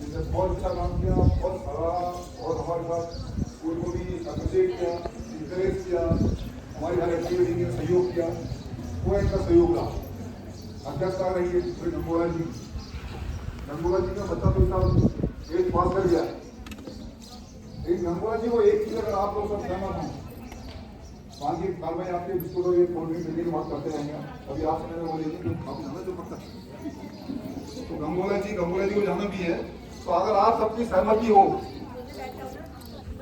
इसने बहुत अच्छा काम किया, बहुत सारा, और हमारे साथ स्कूल को भी अप्रिशिएट किया, इंकरेज किया, हमारी हर एक्टिविटी में सहयोग किया, वो इनका सहयोग रहा। अध्यक्षता रही है गंगोला जी। गंगोला जी का बच्चा तो इसका 8 पास कर गया। लेकिन गंगोला जी को एक चीज अगर आप लोग सब सहमत हों, बाकी साल में आपके बिस्कुट और ये कोल्ड ड्रिंक मिलने की बात करते रहेंगे। अभी आपसे मैंने बोली थी कि आप जाना जो पड़ता है, तो गंगोला जी को जाना भी है। तो अगर आप सबकी सहमति हो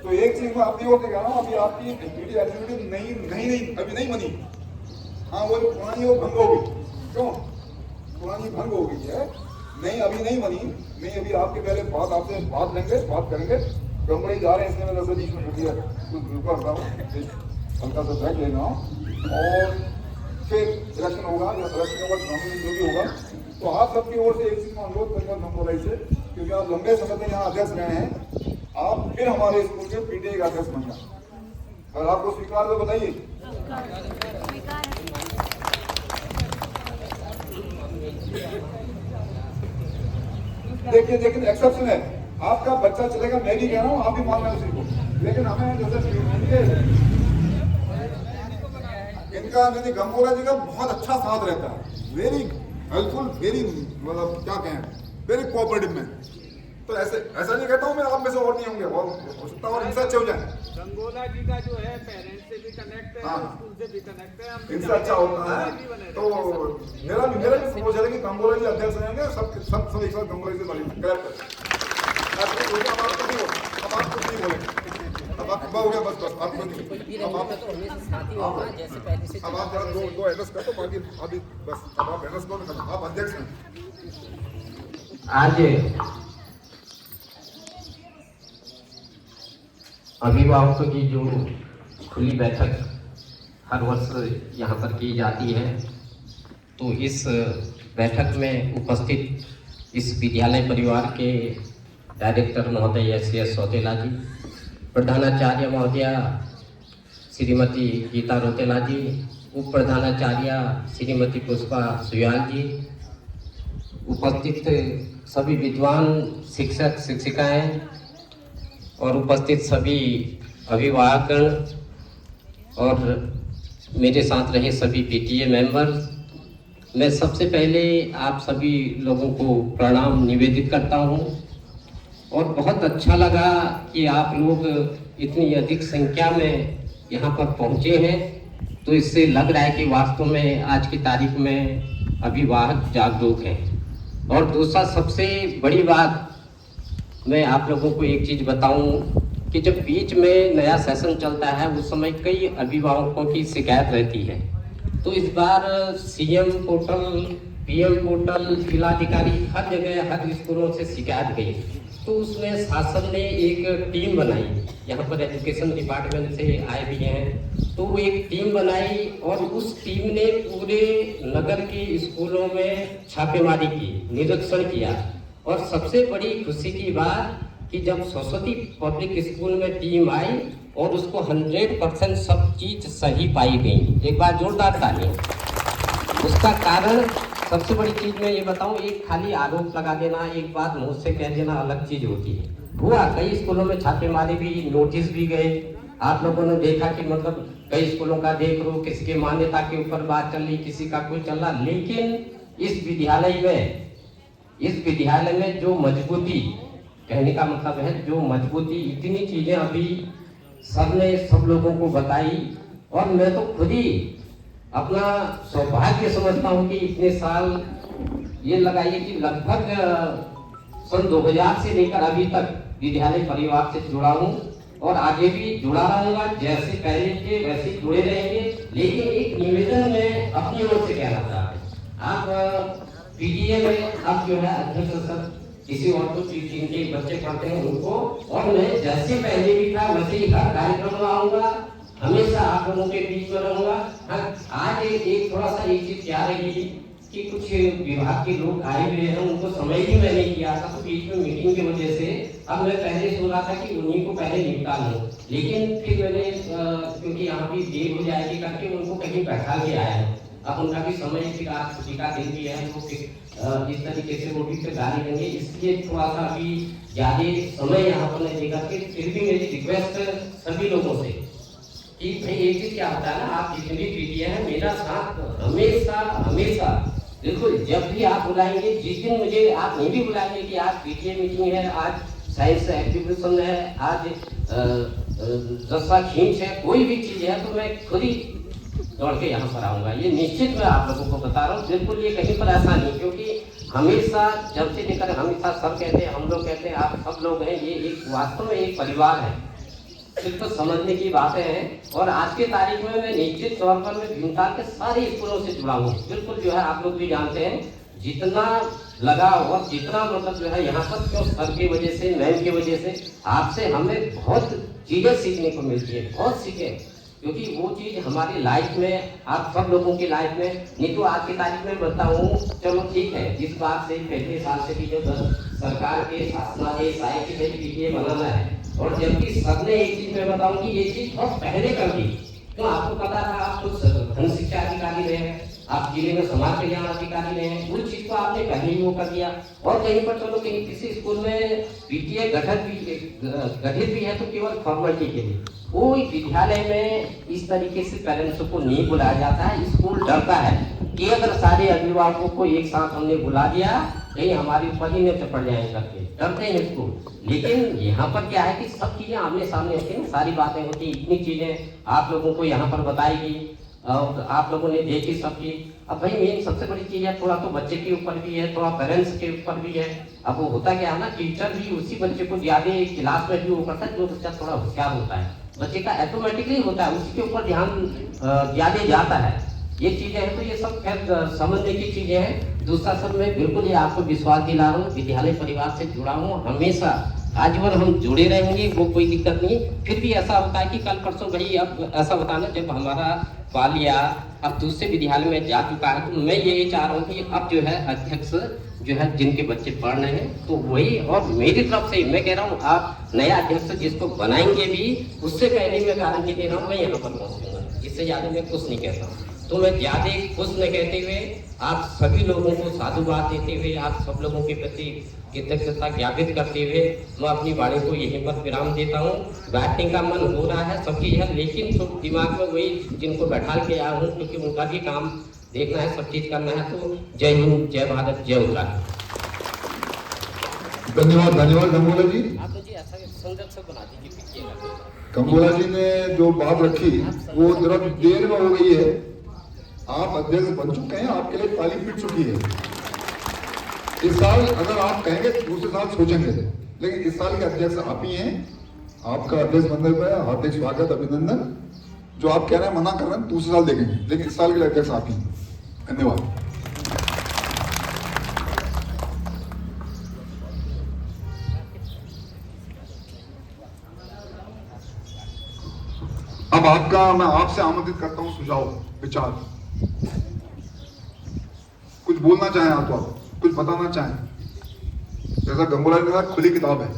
तो एक चीज मैं अपनी ओर से कह रहा हूँ, अभी आपकी एक्टिविटी नहीं अभी नहीं बनी। हाँ, वो जो पुरानी वो भंग हो गई। क्यों पुरानी भंग हो गई है? नहीं, अभी नहीं बनी। नहीं, अभी आपके पहले आपसे बात करेंगे। गंगोला जा रहे हैं, इसलिए मैं 10 बीच में रुकिए, कुछ रुका रहा हूँ, हल्का सा ब्रेक लेना, और फिर इलेक्शन होगा या इलेक्शन के बाद जो भी होगा। तो आप सबकी ओर से एक चीज का अनुरोध करूंगा गंगोला से, क्योंकि आप लंबे समय तक यहाँ अध्यक्ष रहे हैं, आप फिर हमारे स्कूल के पीटीए का अध्यक्ष बन जाए। अगर आपको स्वीकार तो बताइए। देखिए एक्सेप्शन है, आपका बच्चा चलेगा, मैं भी कह रहा हूँ, आप भी मान रहे उसी को। लेकिन हमें जैसे इनका यानी गंगोला जी का बहुत अच्छा साथ रहता है, वेरी हेल्पफुल, वेरी मतलब क्या कहें, वेरी कोऑपरेटिव में। तो ऐसा नहीं कहता हूँ मैं आप में से और नहीं होंगे, हो सकता है और इनसे अच्छे हो जाए। गंगोला जी का जो है पेरेंट्स से भी कनेक्ट है, स्कूल से भी कनेक्ट है, इनसे अच्छा होता है। तो मेरा भी प्रपोजल है कि गंगोला जी अध्यक्ष रहेंगे, सब एक साथ गंगोला जी से करेक्ट। अब आप कुछ नहीं बोलेंगे, अब हो गया, बस आपको नहीं। अब आप जरा दो एड्रेस कर दो, बाकी अभी बस अब आप एड्रेस करो, आप अध्यक्ष हैं। आज अभिभावकों की जो खुली बैठक हर वर्ष यहाँ पर की जाती है, तो इस बैठक में उपस्थित इस विद्यालय परिवार के डायरेक्टर महोदय एस सौतेला जी, प्रधानाचार्य महोदया श्रीमती गीता रोतेला जी, उप प्रधानाचार्य श्रीमती पुष्पा सुयाल जी, उपस्थित सभी विद्वान शिक्षक शिक्षिकाएं और उपस्थित सभी अभिभावकगण और मेरे साथ रहे सभी पीटीए मेंबर मैं सबसे पहले आप सभी लोगों को प्रणाम निवेदित करता हूं और बहुत अच्छा लगा कि आप लोग इतनी अधिक संख्या में यहाँ पर पहुँचे हैं। तो इससे लग रहा है कि वास्तव में आज की तारीख में अभिभावक जागरूक हैं। और दूसरा सबसे बड़ी बात, मैं आप लोगों को एक चीज़ बताऊं कि जब बीच में नया सेशन चलता है उस समय कई अभिभावकों की शिकायत रहती है। तो इस बार सीएम पोर्टल, पीएम पोर्टल, जिलाधिकारी हर जगह हर स्कूलों से शिकायत गई। तो उसमें शासन ने एक टीम बनाई, यहाँ पर एजुकेशन डिपार्टमेंट से आए भी हैं। तो वो एक टीम बनाई और उस टीम ने पूरे नगर के स्कूलों में छापेमारी की, निरीक्षण किया। और सबसे बड़ी खुशी की बात कि जब सरस्वती पब्लिक स्कूल में टीम आई और उसको 100% सब चीज सही पाई गई। एक बार जोरदार ताली। उसका कारण सबसे बड़ी चीज मैं ये बताऊं, एक खाली आरोप लगा देना, एक बात मुंह से कह देना अलग चीज होती है। हुआ कई स्कूलों में छापेमारी भी, नोटिस भी गए। आप लोगों ने देखा कि मतलब कई स्कूलों का देख लो, किसी की मान्यता के ऊपर बात चल रही, किसी का कोई चल रहा। लेकिन इस विद्यालय में जो मजबूती, कहने का मतलब है जो मजबूती, इतनी चीजें अभी सबने सब लोगों को बताई। और मैं तो खुद ही अपना सौभाग्य समझता हूँ कि इतने साल ये लगाइए कि लगभग सन 2000 से लेकर अभी तक विद्यालय परिवार से जुड़ा हूँ और आगे भी जुड़ा रहूंगा। जैसे पहले थे वैसे जुड़े रहेंगे। लेकिन एक निवेदन में अपनी ओर से कहना चाहता हूँ, आप पीटीए में अब जो है अध्यक्ष सर किसी और को जिनके बच्चे पढ़ते हैं उनको, और मैं जैसे पहले भी था वैसे ही हर कार्यक्रम में आऊंगा, हमेशा आप लोगों के बीच में रहूंगा। आज एक थोड़ा सा एक चीज क्या रही कि कुछ विभाग के लोग आए हुए हैं, उनको समय ही मैं नहीं किया था। तो बीच में मीटिंग की वजह से अब मैं पहले सोच रहा था कि उन्हीं को पहले निपटा लूं। लेकिन फिर मैंने क्योंकि यहाँ भी देर हो जाएगी करके उनको कहीं बैठा के आया है। अब उनका भी समय फिर आज छुट्टी का दिन भी है, वो इस तरीके से वो भी फिर गाली देंगे, इसलिए थोड़ा सा अभी ज्यादा समय यहाँ पर नहीं देगा। फिर भी मेरी रिक्वेस्ट सभी लोगों से कि भाई एक चीज क्या होता है ना, आप जितनी भी पीटीए है मेरा साथ हमेशा बिल्कुल, जब भी आप बुलाएंगे, जिस दिन मुझे आप नहीं भी बुलाएंगे कि आज पीटीए मीटिंग है, आज साइंस एग्जीबिशन है, आज रस्सा खींच है, कोई भी चीज है, तो मैं खुद ही दौड़ के यहाँ पर आऊंगा। ये निश्चित मैं आप लोगों को बता रहा हूँ। बिल्कुल ये कहीं पर ऐसा नहीं, क्योंकि हमेशा जब से लेकर हमेशा सब कहते हैं, हम लोग कहते हैं, आप सब लोग हैं, ये एक वास्तव में एक परिवार है। सिर्फ तो समझने की बातें हैं। और आज के तारीख में मैं निश्चित तौर पर मैं भीमताल के सारे स्कूलों से जुड़ा हूँ। बिल्कुल जो है आप लोग भी जानते हैं, जितना लगा और जितना मतलब जो है यहाँ पर क्यों सर की वजह से, मैम की वजह से, आपसे हमें बहुत चीजें सीखने को मिलती है, बहुत सीखे। क्योंकि वो चीज हमारी लाइफ में, आप सब लोगों की लाइफ में, नहीं तो आज की तारीख में बताऊँ, चलो ठीक है, इस बात से पहले साल से भी जो सरकार के शासनादेश आए कि भाई पीटीए बनाना है, और जबकि सबने एक चीज मैं बताऊं कि ये चीज बहुत पहले कर दी। तो आपको पता था, आप कुछ धन शिक्षा अधिकारी रहे हैं, आप जिले में समाज कल्याण अधिकारी रहे हैं, उस चीज को आपने पहले ही वो कर दिया। और कहीं पर चलो कहीं किसी स्कूल में पीटीए गठित भी है तो केवल फॉर्मेलिटी के लिए। कोई विद्यालय में इस तरीके से पेरेंट्स को नहीं बुलाया जाता है। स्कूल डरता है कि अगर सारे अभिभावकों को एक साथ हमने बुला दिया, कहीं हमारी ऊपर ही न चपड़ जाए करके डरते हैं स्कूल। लेकिन यहाँ पर क्या है कि सब चीजें आमने सामने होती हैं, सारी बातें होती हैं, इतनी चीजें आप लोगों को यहाँ पर बताई गई और आप लोगों ने देखी सब चीज। अब भाई मेन सबसे बड़ी चीज है, थोड़ा तो बच्चे के ऊपर भी है, थोड़ा पेरेंट्स के ऊपर भी है। अब वो होता क्या है ना, टीचर भी उसी बच्चे को ज्यादा क्लास में भी वो करता है जो बच्चा थोड़ा होशियार होता है, बच्चे का ऑटोमेटिकली होता है, उसी के ऊपर ध्यान ज्यादा जाता है। ये चीजें हैं, तो ये सब खैर समझने की चीजें हैं। दूसरा सब मैं बिल्कुल ये आपको विश्वास दिला रहा हूँ, विद्यालय परिवार से जुड़ा हूँ, हमेशा आजीवन हम जुड़े रहेंगे, वो कोई दिक्कत नहीं। फिर भी ऐसा होता है कि कल परसों भाई, अब ऐसा होता है ना, जब हमारा बालिया अब दूसरे विद्यालय में जा चुका है, तो मैं यही चाह रहा हूँ कि अब जो है अध्यक्ष जो है जिनके बच्चे पढ़ रहे हैं, तो वही, और मेरी तरफ से मैं कह रहा हूँ, आप नया अध्यक्ष जिसको बनाएंगे भी, उससे पहले मैं गारंटी दे रहा हूँ, मैं यहाँ पर पहुँचूंगा। इससे ज्यादा मैं कुछ नहीं कहता हूँ। तो मैं ज्यादा कुछ न कहते हुए आप सभी लोगों को साधुवाद देते हुए, आप सब लोगों के प्रति कृतज्ञता ज्ञापित करते हुए मैं अपनी वाणी को यहीं पर विराम देता हूँ। बैठने का मन हो रहा है सबकी है, लेकिन तो दिमाग में वही जिनको बैठा के आया हूँ, क्योंकि उनका भी काम देखना है, सब चीज करना है। तो जय हिंद, जय भारत, जय उत्तराखंड। धन्यवाद, धन्यवाद गंगोला जी। आप तो जी ऐसा सुंदर से बना दीजिए, पिटिएगा। गंगोला जी ने जो बात रखी वो जरा देर में हो गई है। आप अध्यक्ष बन चुके हैं, आपके लिए ताली पिट चुकी है। इस साल अगर आप कहेंगे तो दूसरे साल सोचेंगे, लेकिन इस साल के अध्यक्ष आप ही हैं। आपका अध्यक्ष बनने पर हार्दिक स्वागत, अभिनंदन। जो आप कह रहे हैं मना कर रहे हैं, दूसरे साल देखेंगे, लेकिन इस साल के लिए अध्यक्ष आप ही हैं। धन्यवाद। अब मैं आपसे आमंत्रित करता हूं सुझाव, विचार। कुछ बोलना चाहें आप, तो आप कुछ बताना चाहें। जैसा गंगोला ने कहा, खुली किताब है।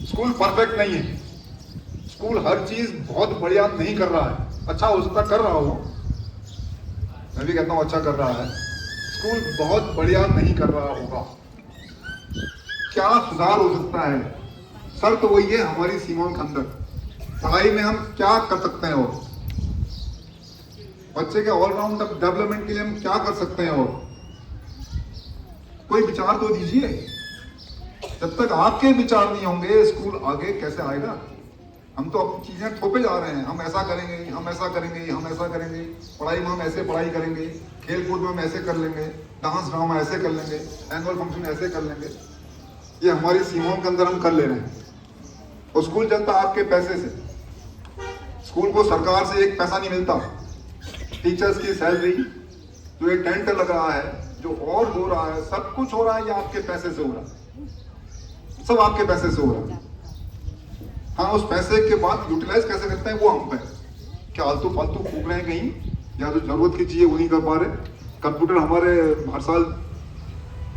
स्कूल परफेक्ट नहीं है, स्कूल हर चीज बहुत बढ़िया नहीं कर रहा है। अच्छा हो सकता कर रहा हो, मैं भी कहता हूं अच्छा कर रहा है। स्कूल बहुत बढ़िया नहीं कर रहा होगा। क्या सुधार हो सकता है? शर्त तो वही है, हमारी सीमाओं के अंदर पढ़ाई में हम क्या कर सकते हैं, और बच्चे के ऑलराउंड डेवलपमेंट के लिए हम क्या कर सकते हैं, और कोई विचार तो दीजिए। जब तक आपके विचार नहीं होंगे, स्कूल आगे कैसे आएगा? हम तो अपनी चीजें थोपे जा रहे हैं। हम ऐसा करेंगे, हम ऐसा करेंगे, हम ऐसा करेंगे, पढ़ाई में हम ऐसे पढ़ाई करेंगे, खेल कूद में हम ऐसे कर लेंगे, डांस ड्रामा ऐसे कर लेंगे, एनुअल फंक्शन ऐसे कर लेंगे। ये हमारी सीमाओं के अंदर हम कर ले रहे हैं। और स्कूल चलता आपके पैसे से। स्कूल को सरकार से एक पैसा नहीं मिलता। टीचर्स की सैलरी, जो एक टेंट लग रहा है, जो और हो रहा है, सब कुछ हो रहा है, ये आपके पैसे से हो रहा है। सब आपके पैसे से हो रहा है। हाँ, उस पैसे के बाद यूटिलाइज कैसे करते हैं वो हम पे। क्या आलतू फालतू फूक रहे हैं कहीं, या जो जरूरत की चीजें वो नहीं कर पा रहे। कंप्यूटर हमारे हर साल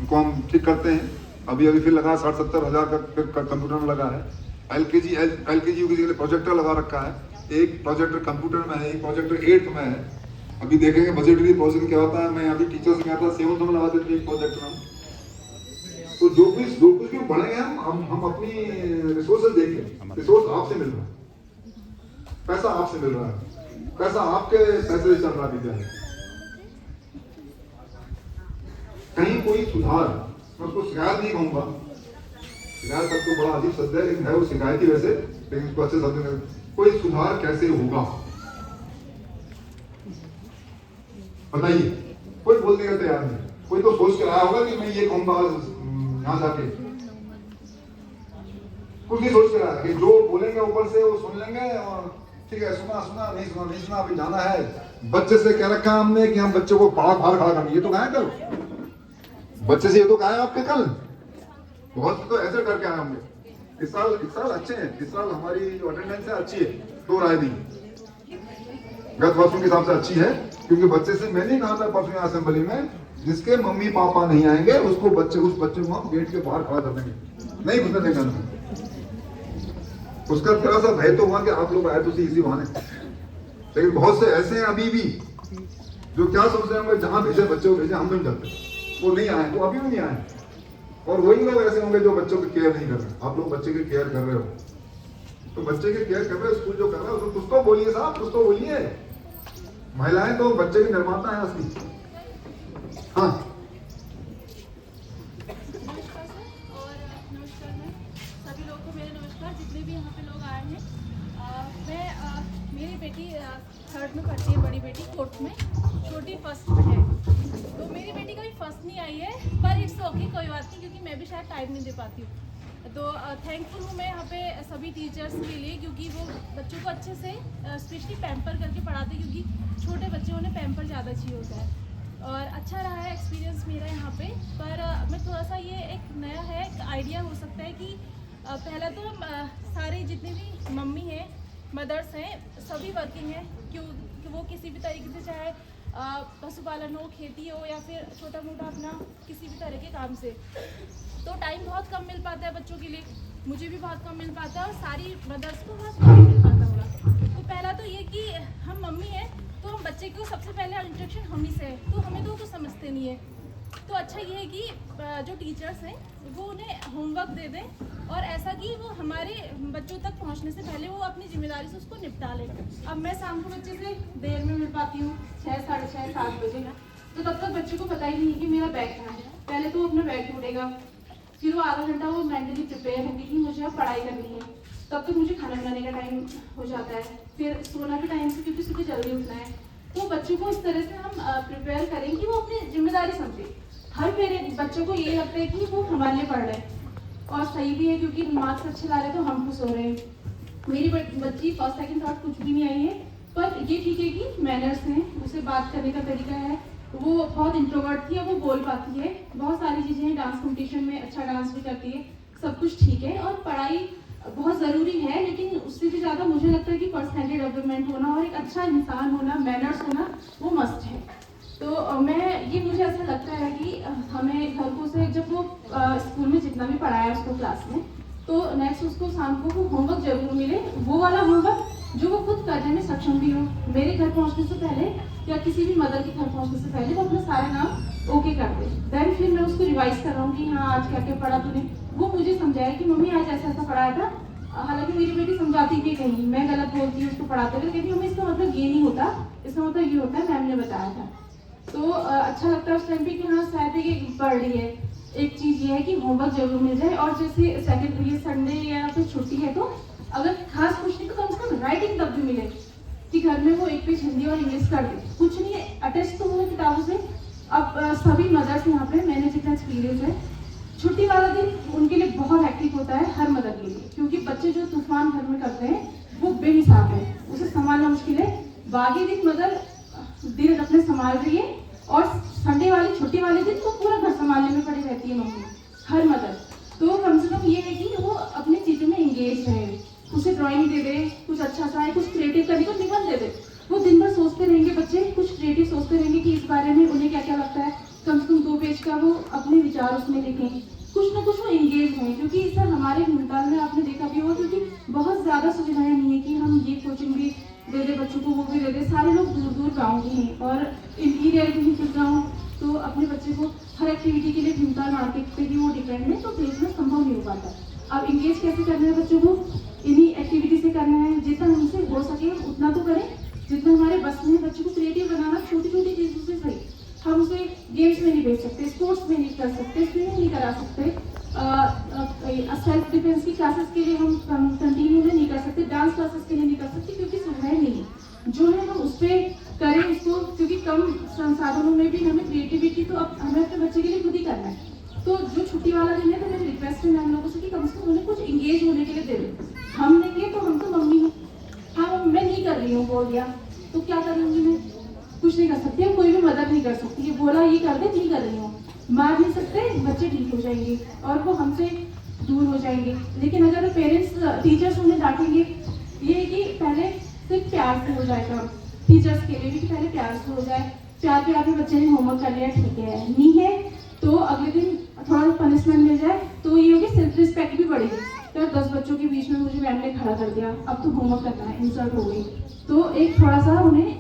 को हम ठीक करते हैं। अभी फिर लगा 60-70 हजार का कंप्यूटर में लगा है। एलकेजी यूकेजी के लिए प्रोजेक्टर लगा रखा है। एक प्रोजेक्टर कंप्यूटर में है, एक प्रोजेक्टर 8th में है। अभी देखेंगे बजटरी प्रोजेक्ट क्या होता है। मैं अभी टीचर से कहता 7th में लगा देते एक प्रोजेक्टर हम। तो जो कुछ भी बढ़ेंगे हम अपनी रिसोर्सेज देखें। रिसोर्स आपसे मिल रहा है, पैसा आपसे मिल रहा है, पैसा आपके पैसे से चल रहा है विद्यालय। कहीं कोई सुधार, मैं उसको शिकायत नहीं कहूंगा, शिकायत तक तो बड़ा अजीब शब्द है, लेकिन है वो शिकायत ही वैसे, लेकिन उसको अच्छे शब्द में कोई सुधार कैसे होगा बताइए। कोई बोलने का तैयार नहीं। कोई तो सोच के आया होगा कि मैं ये कहूंगा यहाँ जाके, कुछ नहीं सोच के आया कि जो बोलेंगे ऊपर से वो सुन लेंगे, और ठीक है सुना नहीं सुना अभी जाना है। बच्चे से कह रखा हमने कि हम बच्चों को बाहर खड़ा करेंगे। ये तो कहा कल बच्चे से, ये तो कहा आपके कल बहुत तो ऐसे करके आए होंगे। इस साल अच्छे हैं। इस साल हमारी जो अटेंडेंस है अच्छी है, तो राय नहीं, गत वर्षों के हिसाब से अच्छी है। क्योंकि बच्चे से मैंने कहा था परसों असेंबली में, जिसके मम्मी पापा नहीं आएंगे उस बच्चे को हम गेट के बाहर खड़ा कर देंगे, नहीं घुसने देंगे। उसका थोड़ा सा भय तो हुआ कि आप लोग आए तो इसी बहाने, लेकिन बहुत से ऐसे हैं अभी भी जो क्या सोच रहे होंगे, जहां भेजे बच्चे को भेजे, हम नहीं जाते, वो नहीं आए, वो अभी भी नहीं आए। और वही लोग ऐसे होंगे जो बच्चों की केयर नहीं कर रहे। आप लोग बच्चे की केयर कर रहे हो, तो बच्चे की केयर कर रहे हो, स्कूल जो कर रहा है उसको कुछ तो बोलिए साहब, कुछ तो बोलिए। महिलाएं तो बच्चे की निर्माता है असली। हाँ, नमस्कार सर, और नमस्कार मैम, सभी लोगों को मेरे नमस्कार, जितने भी यहाँ पे लोग आए हैं। मेरी बेटी 3rd में पढ़ती है, बड़ी बेटी 4th में, छोटी 1st में है। तो मेरी बेटी कभी फर्स्ट नहीं आई है, पर इट्स ओके, कोई बात नहीं, क्योंकि मैं भी शायद टाइम नहीं दे पाती हूँ। तो थैंकफुल हूँ मैं यहाँ पे सभी टीचर्स के लिए, क्योंकि वो बच्चों को अच्छे से स्पेशली पैम्पर करके पढ़ाते हैं, क्योंकि छोटे बच्चे उन्हें पैम्पर ज़्यादा चाहिए होता है। और अच्छा रहा है एक्सपीरियंस मेरा यहाँ पे। पर मैं थोड़ा सा, ये एक नया है, एक आइडिया हो सकता है कि पहला तो सारे जितने भी मम्मी हैं, मदर्स हैं, सभी वर्किंग हैं, क्यों कि वो किसी भी तरीके से, चाहे पशुपालन हो, खेती हो, या फिर छोटा मोटा अपना किसी भी तरह के काम से, तो टाइम बहुत कम मिल पाता है बच्चों के लिए। मुझे भी बहुत कम मिल पाता है, और सारी मदर्स को बहुत कम मिल पाता होगा। तो पहला तो ये कि हम मम्मी हैं, तो हम बच्चे को सबसे पहले इंस्ट्रक्शन हम ही से है, तो हमें तो कुछ समझते नहीं है। तो अच्छा ये है कि जो टीचर्स हैं वो उन्हें होमवर्क दे दें, और ऐसा ताकि वो हमारे बच्चों तक पहुंचने से पहले वो अपनी जिम्मेदारी से उसको निपटा ले। अब मैं शाम को बच्चे से देर में मिल पाती हूँ, 6, साढ़े 6, 7 बजे ना, तो तब तक बच्चे को पता ही नहीं कि मेरा बैग कहाँ है। पहले तो वो अपना बैग ढूंढेगा, फिर वो आधा घंटा वो मेंटली प्रिपेयर होगी कि मुझे अब पढ़ाई करनी है, तब तक मुझे खाना बनाने का टाइम हो जाता है, फिर सोना के टाइम से क्योंकि सुबह जल्दी उठना है। तो बच्चों को इस तरह से हम प्रिपेयर करें कि वो अपनी जिम्मेदारी समझे। हर पेरेंट बच्चों को ये लगता है कि वो हमारे लिए पढ़ रहे हैं, और सही भी है क्योंकि मार्क्स अच्छे ला रहे हैं तो हम खुश हो रहे हैं। मेरी बच्ची फर्स्ट सेकंड थर्ड कुछ भी नहीं आई है, पर ये ठीक है कि मैनर्स हैं, उसे बात करने का तरीका है। वो बहुत इंट्रोवर्ट थी, अब वो बोल पाती है, बहुत सारी चीज़ें हैं, डांस कॉम्पिटिशन में अच्छा डांस भी करती है, सब कुछ ठीक है। और पढ़ाई बहुत ज़रूरी है, लेकिन उससे भी ज़्यादा मुझे लगता है कि पर्सनैलिटी डेवलपमेंट होना और एक अच्छा इंसान होना, मैनर्स होना, वो मस्ट है। तो मुझे ऐसा लगता है कि हमें घर को से जब वो स्कूल में जितना भी पढ़ाया उसको क्लास में, तो नेक्स्ट उसको शाम को वो होमवर्क जरूर मिले, वो वाला होमवर्क जो वो खुद करने में सक्षम भी हो। मेरे घर पहुंचने से पहले या किसी भी मदर के घर पहुंचने से पहले वो अपना सारा काम ओके कर दे, देन फिर मैं उसको रिवाइज कर रहा हूँ कि हाँ आज क्या क्या पढ़ा तूने। वो मुझे समझाए कि मम्मी आज ऐसा ऐसा पढ़ाया था, हालांकि मेरी बेटी समझाती भी कहीं मैं गलत बोलती हूँ उसको पढ़ाते हुए, कहती मम्मी इसका मतलब ये नहीं होता, इसका मतलब ये होता है, मैम ने बताया था। तो अच्छा लगता है उस टाइम पे कि हाँ शायद ये पढ़ रही है। एक चीज़ ये है कि होमवर्क जरूर मिल जाए, और जैसे सेकंड ये संडे या फिर छुट्टी है तो अगर खास कुछ नहीं तो कम से कम राइटिंग तब भी मिले कि घर में वो एक पेज हिंदी और इंग्लिश कर दे, कुछ नहीं है, अटैच तो हो किताबों से। अब सभी मदर्स यहाँ पे, मैंने जितना एक्सपीरियंस है, छुट्टी वाला दिन उनके लिए बहुत हेक्टिक होता है हर मदर के लिए, क्योंकि बच्चे जो तूफान घर में करते हैं वो बेहिसाब है, उसे संभालना मुश्किल है। बाकी दिन मदर दिन अपने संभाल रही है, और संडे वाले छुट्टी वाले दिन तो पूरा घर संभालने में पड़ी रहती है मम्मी, हर मदर। तो कम से कम ये है कि वो अपनी चीज़ों में इंगेज रहे, उसे ड्राइंग दे दे, कुछ अच्छा सा है, कुछ क्रिएटिव करने को निबंध दे दे। वो दिन भर सोचते रहेंगे बच्चे, कुछ क्रिएटिव सोचते रहेंगे कि इस बारे में उन्हें क्या क्या लगता है, कम से कम 2 पेज का वो अपने विचार उसमें लिखें, कुछ ना कुछ वो इंगेज हैं। क्योंकि सर हमारे भीमताल में आपने देखा भी होगा, क्योंकि बहुत ज़्यादा सुविधाएं नहीं है कि हम ये कोचिंग भी दे दे बच्चों को, वो भी दे दे। सारे लोग दूर दूर गाँव के हैं, और इनकी रियलिटी फिर गाँव, तो अपने बच्चे को हर एक्टिविटी के लिए भीमताल मार्केट पे भी वो डिपेंड है, तो भेजना संभव नहीं हो पाता। अब इंगेज कैसे करना है बच्चों को, इन्हीं एक्टिविटी से करना है, जितना हमसे हो सके उतना तो करें, जितना हमारे बस में है। बच्चों को क्रिएटिव बनाना, छोटी छोटी चीज़ों से सही, हम उसे गेम्स में नहीं भेज सकते, स्पोर्ट्स में नहीं कर सकते, स्विमिंग नहीं करा सकते, सेल्फ डिफेंस की क्लासेस के लिए हम कंटिन्यू में नहीं कर सकते, डांस क्लासेस के लिए नहीं कर सकते, क्योंकि सुविधाएं नहीं है। जो है हम उस पर करें उसको, क्योंकि कम संसाधनों में भी हमें क्रिएटिविटी तो अब हमें अपने बच्चे के लिए खुद ही करना है। तो जो छुट्टी वाला दिन है, तो मेरी रिक्वेस्ट है मैम लोगों से कि कम से कम उन्हें कुछ इंगेज होने के लिए दे दो। हम देंगे तो हम तो मम्मी हैं, हाँ मैं नहीं कर रही हूँ बोल दिया तो क्या करूँगी, मैं कुछ नहीं कर सकती, कोई भी मदद नहीं कर सकती। ये बोला ये कर दे, नहीं कर रही हूँ, मार नहीं सकते, बच्चे ठीक हो जाएंगे और वो हमसे दूर हो जाएंगे। लेकिन अगर पेरेंट्स टीचर्स उन्हें डांटेंगे, ये है कि पहले सिर्फ प्यार से हो जाएगा, टीचर्स के लिए भी कि पहले प्यार से हो जाए, प्यार प्यार में बच्चे ने होमवर्क कर लिया ठीक है, नहीं है तो अगले दिन थोड़ा पनिशमेंट मिल जाए, तो ये होगी सेल्फ रिस्पेक्ट भी बढ़ेगी। तो 10 बच्चों के बीच में मुझे मैम ने खड़ा कर दिया, अब तो होमवर्क करना है, इंसल्ट हो गई, तो एक थोड़ा सा उन्हें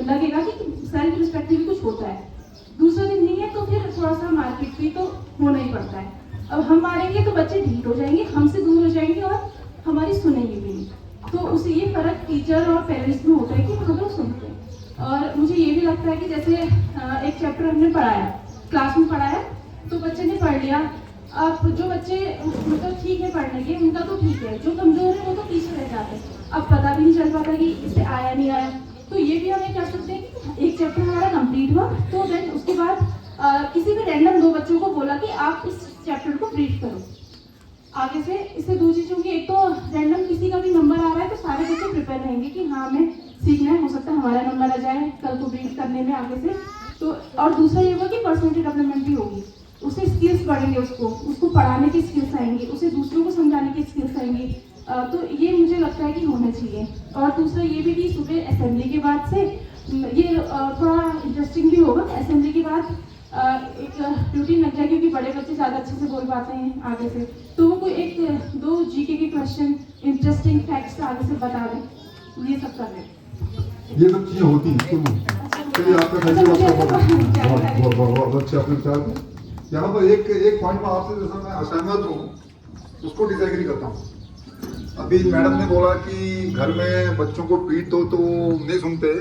लगेगा कि सेल्फ रिस्पेक्ट भी कुछ होता है। दूसरा दिन नहीं है तो फिर थोड़ा सा मारपीट भी तो होना ही पड़ता है। अब हम मारेंगे तो बच्चे ढीठ हो जाएंगे, हमसे दूर हो जाएंगे और हमारी सुनेंगे भी नहीं। तो उसे ये फर्क टीचर और पेरेंट्स में होता है कि हम लोग सुनते हैं। और मुझे ये भी लगता है कि जैसे एक चैप्टर हमने पढ़ाया, क्लास में पढ़ाया तो बच्चे ने पढ़ लिया। अब जो बच्चे मतलब ठीक है पढ़ने के, उनका तो ठीक है, जो कमजोर है वो तो पीछे रह जाते हैं, अब पता भी नहीं चल पाता कि इससे आया नहीं आया। तो ये भी हमें कर सकते हैं कि एक चैप्टर हमारा कंप्लीट हुआ तो देन उसके बाद किसी भी रैंडम 2 बच्चों को बोला कि आप इस चैप्टर को ब्रीफ करो आगे से। इससे 2 चीज़ होंगी, एक तो रैंडम किसी का भी नंबर आ रहा है तो सारे बच्चे प्रिपेयर रहेंगे कि हाँ हमें सीखना है, हो सकता है हमारा नंबर आ जाए कल को ब्रीफ करने में आगे से। तो और दूसरा ये होगा कि पर्सनैलिटी डेवलपमेंट भी होगी, उससे स्किल्स बढ़ेंगे, उसको पढ़ाने की स्किल्स आएंगी, उसे दूसरों को समझाने की स्किल्स आएंगी। तो ये मुझे लगता है कि होना चाहिए। और दूसरा ये भी कि सुबह असेंबली के बाद से ये थोड़ा इंटरेस्टिंग भी होगा, असेंबली के बाद एक रूटीन लग जाए, क्योंकि बड़े बच्चे ज़्यादा अच्छे से बोल पाते हैं आगे से, तो वो कोई 1-2 जीके के क्वेश्चन, इंटरेस्टिंग फैक्ट्स आगे से बता दें, ये सब कर रहे हैं। ये सब चीज़ें होती हैं। चलिए आपका बहुत अच्छे अपने विचार थे। यहाँ पर एक पॉइंट में आपसे जैसा मैं असहमत हूँ उसको डिसएग्री करता हूँ। अभी मैडम ने बोला कि घर में बच्चों को पीट दो तो नहीं सुनते,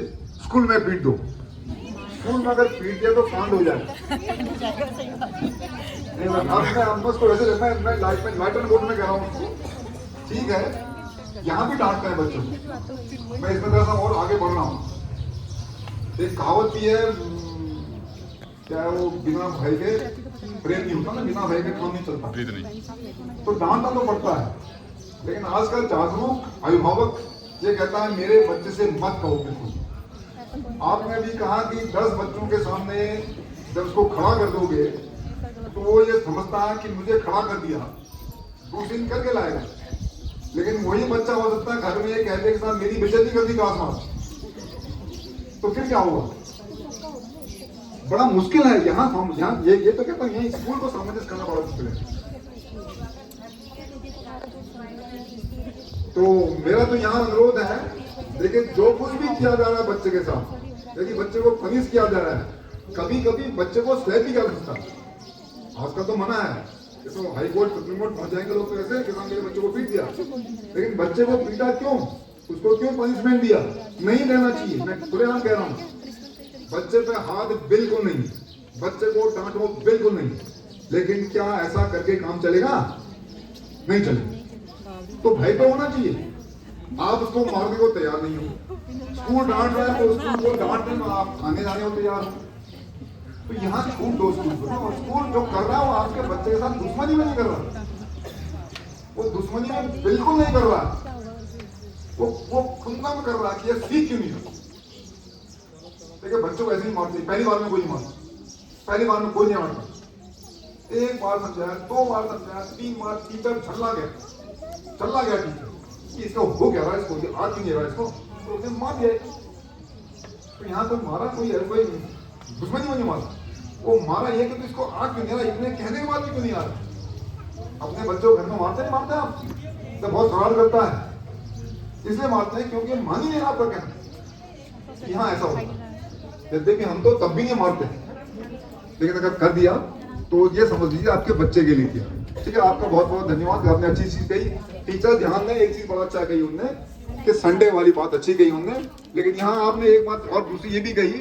स्कूल में पीट दो। स्कूल में अगर पीट दिया तो कांड हो जाए। मैं उसको वैसे मैं लाइटन बोर्ड में कह रहा हूँ, ठीक है यहाँ भी डांटते हैं बच्चों को, मैं इसमें थोड़ा सा और आगे बढ़ रहा हूँ। एक कहावत भी है, क्या है वो, बिना भाई के प्रेम नहीं होता ना, बिना भाई के काम नहीं चलता। तो डांटना तो पड़ता है, लेकिन आजकल जागरूक अभिभावक ये कहता है मेरे बच्चे से मत कहो बिल्कुल। आपने भी कहा कि 10 बच्चों के सामने जब उसको खड़ा कर दोगे तो वो ये समझता है कि मुझे खड़ा कर दिया, दूसरे दिन करके लाएगा। लेकिन वही बच्चा हो सकता है घर में ये कहते के साथ मेरी बेइज्जती कर दी क्लास में, तो फिर क्या होगा? बड़ा मुश्किल है यहाँ ये तो कहता हूँ यही स्कूल को सामंजस्य करना बड़ा मुश्किल है। तो मेरा तो यहाँ अनुरोध है, देखिए जो कुछ भी किया जा रहा है बच्चे के साथ, देखिए बच्चे को पनिश किया जा रहा है, कभी कभी बच्चे को स्लैप भी कर सकता है। आजकल तो मना है, तो हाई कोर्ट सुप्रीम कोर्ट पहुंच जाएंगे लोग तो ऐसे कि मेरे बच्चे को पीट दिया, लेकिन बच्चे को पीटा क्यों, उसको क्यों पनिशमेंट दिया? नहीं देना चाहिए। मैं खुलेआम कह रहा हूँ, बच्चे पे हाथ बिल्कुल नहीं, बच्चे को डांटो बिल्कुल नहीं। लेकिन क्या ऐसा करके काम चलेगा? नहीं चलेगा। तो भय तो होना चाहिए। आप उसको मारने को तैयार नहीं हो, स्कूल डांट रहा है तो स्कूल को डांटने में आप आने जाने को तैयार हो। तो यहाँ छूट दो स्कूल को, और स्कूल जो कर रहा है वो आपके बच्चे के साथ दुश्मनी में नहीं कर रहा, वो दुश्मनी में बिल्कुल नहीं कर रहा, वो खुन्ना में कर रहा कि ये सीख क्यों नहीं है। देखिए बच्चों को ऐसे ही मारते, पहली बार में कोई नहीं मारता, पहली बार में कोई नहीं मारता। एक बार समझाया, 2 बार समझाया, 3 बार टीचर चला गया टीचर कि इसका हो क्या रहा है, इसको ये आज नहीं रहा इसको, तो उसने मार दिया। तो यहाँ तो मारा कोई दुश्मनी में नहीं मारा, वो मारा ये कि तो इसको आग क्यों नहीं रहा, इतने कहने के बाद भी क्यों नहीं आ रहा। अपने बच्चों को घर में मारते नहीं मारते आप, तो बहुत सवाल करता है, इसलिए मारते हैं क्योंकि मान ही नहीं आपका कहना। यहाँ ऐसा होता है, देखिए हम तो तब भी नहीं मारते, लेकिन अगर कर दिया तो ये समझ लीजिए आपके बच्चे के लिए किया। ठीक है, आपका बहुत बहुत धन्यवाद, आपने अच्छी चीज कही। टीचर ध्यान दें, एक चीज बड़ा अच्छा कही उनने कि संडे वाली बात अच्छी कही उनने, लेकिन यहाँ आपने एक बात और दूसरी ये भी कही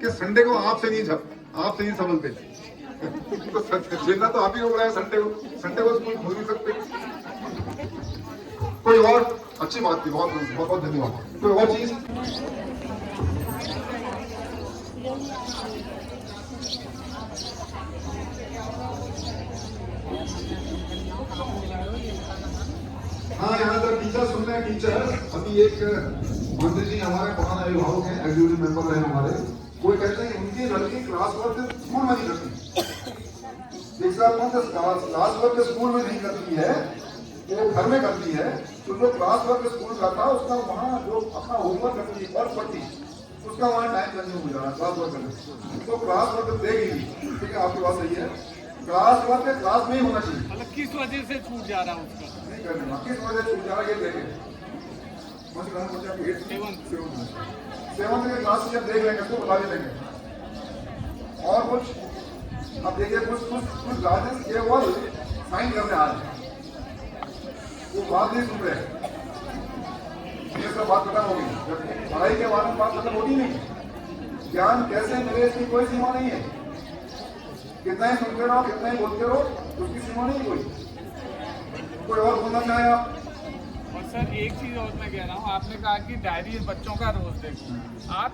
कि संडे को आपसे नहीं समझते। तो झेलना तो आप ही हो रहा है संडे को स्कूल खोल नहीं सकते। कोई और अच्छी बात थी, बहुत बहुत धन्यवाद। कोई और चीज? हाँ, यहाँ तक टीचर सुन रहे हैं। टीचर अभी एक मंत्री जी हमारे पुराना अभिभावक हैं, एग्जीक्यूटिव मेंबर रहे हमारे, वो कहते हैं उनकी लड़की क्लास वर्क स्कूल में नहीं करती। क्लास वर्क स्कूल में नहीं करती है, वो घर में करती है। तो जो क्लास वर्क स्कूल का था उसका वहाँ जो अपना होमवर्क करती है और पढ़ती, उसका वहाँ टाइम कंज्यूम हो जा रहा है क्लास वर्क करने। तो क्लास वर्क देगी, ठीक है, आपकी बात सही है, क्लास वर्क क्लास में ही होना चाहिए। मतलब किस वजह से छूट जा रहा है उसका? नहीं करना, किस वजह से छूट जा रहा है ये देखें। सेवन के क्लास जब देख लेंगे तो बता देंगे। और कुछ अब देखिए, कुछ गार्जियंस केवल साइन करने आ रहे हैं, वो बात नहीं सुन रहे। ये सब बात खत्म हो गई, जबकि पढ़ाई के बारे में बात खत्म होती नहीं। ज्ञान कैसे मिले इसकी कोई सीमा नहीं है, कितना ही सुनते रहो, कितना ही बोलते रहो, उसकी सीमा नहीं कोई और बोलना चाहे आप? और सर एक चीज और मैं कह रहा हूँ, आपने कहा कि डायरी बच्चों का रोज देखो, आप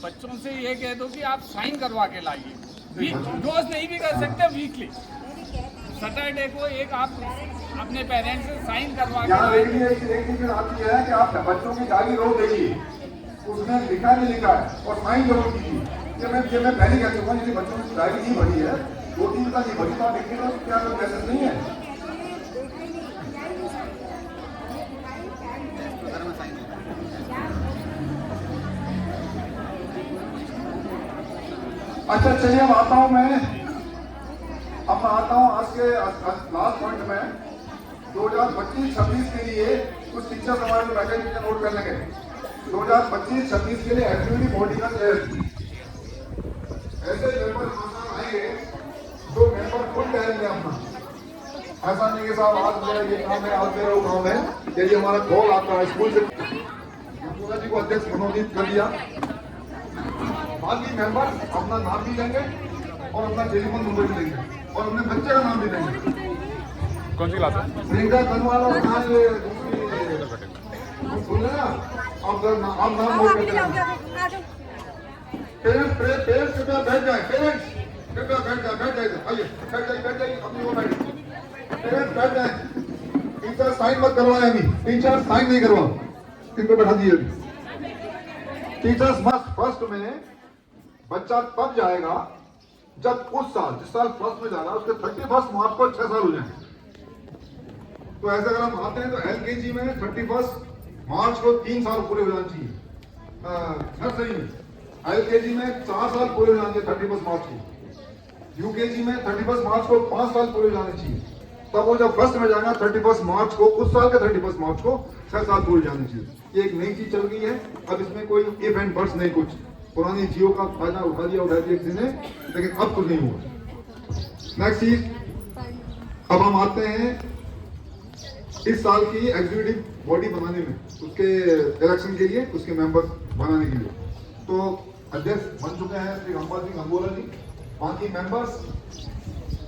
बच्चों से ये कह दो कि आप साइन करवा के लाइए, रोज नहीं भी कर सकते, वीकली सैटरडे को एक आप अपने पेरेंट्स से साइन करवा के आती है कि आप बच्चों की डायरी रोज देखिए, उसमें लिखा नहीं लिखा है और साइन जरूर कीजिए। ये मैं पहले कह चुका हूँ, यदि बच्चों की डायरी नहीं भरी है, 2-3 का नहीं भरी, तो आप देखिए तो क्या मैसेज नहीं है। अच्छा चलिए, अब आता हूं मैं, आज के लास्ट पॉइंट में 2025-26 के लिए कुछ टीचर्स हमारे में बैठे टीचर नोट कर लेंगे। 2025-26 के लिए एक्टिविटी बॉडी का ऐसे मेंबर आएंगे जो मेंबर खुद कहेंगे अपना ऐसा नहीं कि साहब आज मेरा ये काम है, आज मेरा वो काम है। ये हमारा कॉल आता है स्कूल से, पूरा जी को अध्यक्ष मनोनीत कर दिया। बाकी मेंबर अपना नाम भी देंगे और अपना टेलीफोन नंबर भी देंगे और अपने बच्चे का नाम भी देंगे। कौन सी क्लास है? प्रियंका कनवाल और कहाँ ये सुन लेना। आप नाम नोट करके रखना। पेरेंट्स कृपया बैठ जाए, पेरेंट्स कृपया बैठ जाए, आइए बैठ जाइए अपनी वो बैठ। पेरेंट्स बैठ जाए, टीचर साइन मत करवाए अभी, टीचर साइन नहीं करवा, इनको बैठा दिए अभी। टीचर्स मस्ट फर्स्ट में बच्चा तब जाएगा जब उस साल जिस साल फर्स्ट में जाना उसके 31 मार्च को 6 साल हो जाए। तो ऐसे अगर हम आते हैं तो LKG में 31 मार्च को 3 साल पूरे हो जाने चाहिए। नर्सरी में LKG में 4 साल पूरे हो जाएंगे 31 मार्च को। UKG में 31 मार्च को 5 साल पूरे हो जाने चाहिए। तब वो जब फर्स्ट में जाएगा 31 मार्च को, उस साल के 31 मार्च को 6 साल पूरे जाने चाहिए। ये एक नई चीज चल गई है। अब इसमें कोई इफ एंड बट्स नहीं, कुछ पुरानी जियो का फायदा उठा दिया किसी ने, लेकिन अब कुछ नहीं हुआ। नेक्स्ट चीज, अब हम आते हैं इस साल की एग्जीक्यूटिव बॉडी बनाने में, उसके इलेक्शन के लिए, उसके मेंबर बनाने के लिए। तो अध्यक्ष बन चुके हैं श्री रामपाल सिंह गंगोला जी। बाकी मेंबर्स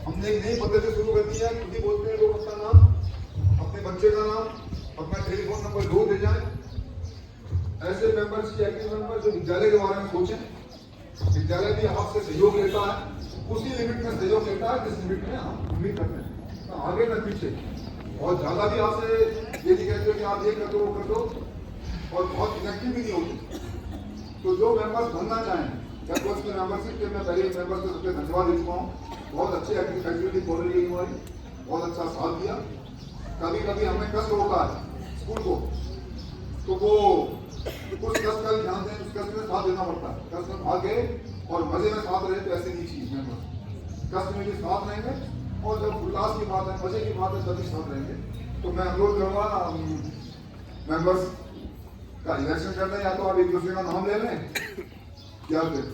हमने एक नई पद्धति शुरू कर दी है, खुद ही बोलते हैं लोग अपना नाम, अपने बच्चे का नाम, अपना टेलीफोन नंबर 2 दे जाए। ऐसे मेंबर्स की एक्टिव मेंबर जो विद्यालय के बारे में सोचें। विद्यालय भी आपसे सहयोग लेता है, उसी लिमिट में सहयोग लेता है जिस लिमिट में हम उम्मीद करते हैं, ना आगे ना पीछे। और ज्यादा भी आपसे ये नहीं कहते कि आप ये कर दो वो कर दो, और बहुत इनेक्टिव भी नहीं होते। तो जो मेंबर्स बनना चाहें, क्या कोर्स में मेंबरशिप के मैं पहले मेंबर्स को सबसे धन्यवाद देता हूँ। बहुत अच्छी एक्टिविटी बोल रही है हमारी, बहुत अच्छा साथ दिया। कभी कभी हमें कष्ट होता है स्कूल को, तो वो कुछ कष्ट का ध्यान दें, उस कष्ट में साथ देना पड़ता है। कष्ट में भागे और मजे में साथ रहे तो ऐसे नहीं चीज मेंबर, कष्ट में भी साथ रहेंगे और जब उल्लास की बात है, मजे की बात है, तभी साथ रहेंगे। तो मैं अनुरोध करूंगा मेंबर्स का इलेक्शन करना है, या तो आप एक दूसरे का नाम ले लें या फिर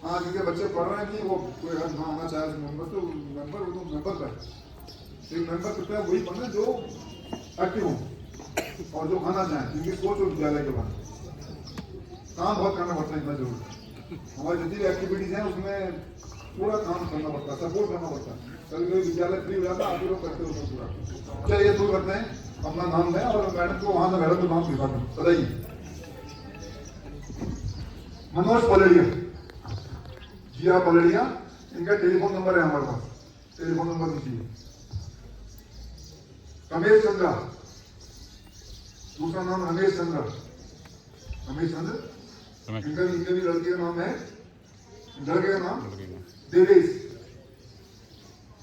हाँ, क्योंकि बच्चे पढ़ रहे हैं कि वो कोई अगर ना आना चाहे मेंबर तो मेंबर का एक मेंबर कृपया वही बनना जो एक्टिव हो और जो खाना चाहें, क्योंकि सोच और विद्यालय के बाद काम बहुत करना पड़ता है। इतना जरूर हमारी जितनी भी एक्टिविटीज हैं उसमें पूरा काम करना पड़ता है, सपोर्ट करना पड़ता है। कभी कभी विद्यालय फ्री हो जाता है, आप लोग करते हो पूरा। चलिए शुरू करते हैं, अपना नाम दें और मैडम को वहां से मैडम को नाम दिखा दें। बताइए। मनोज पलड़िया, जिया पलड़िया, इनका टेलीफोन नंबर है हमारे पास, टेलीफोन नंबर दीजिए। रमेश चंद्रा, दूसरा नाम रमेश चंद्र, इनका भी लड़के का नाम है, लड़के का नाम देवेश,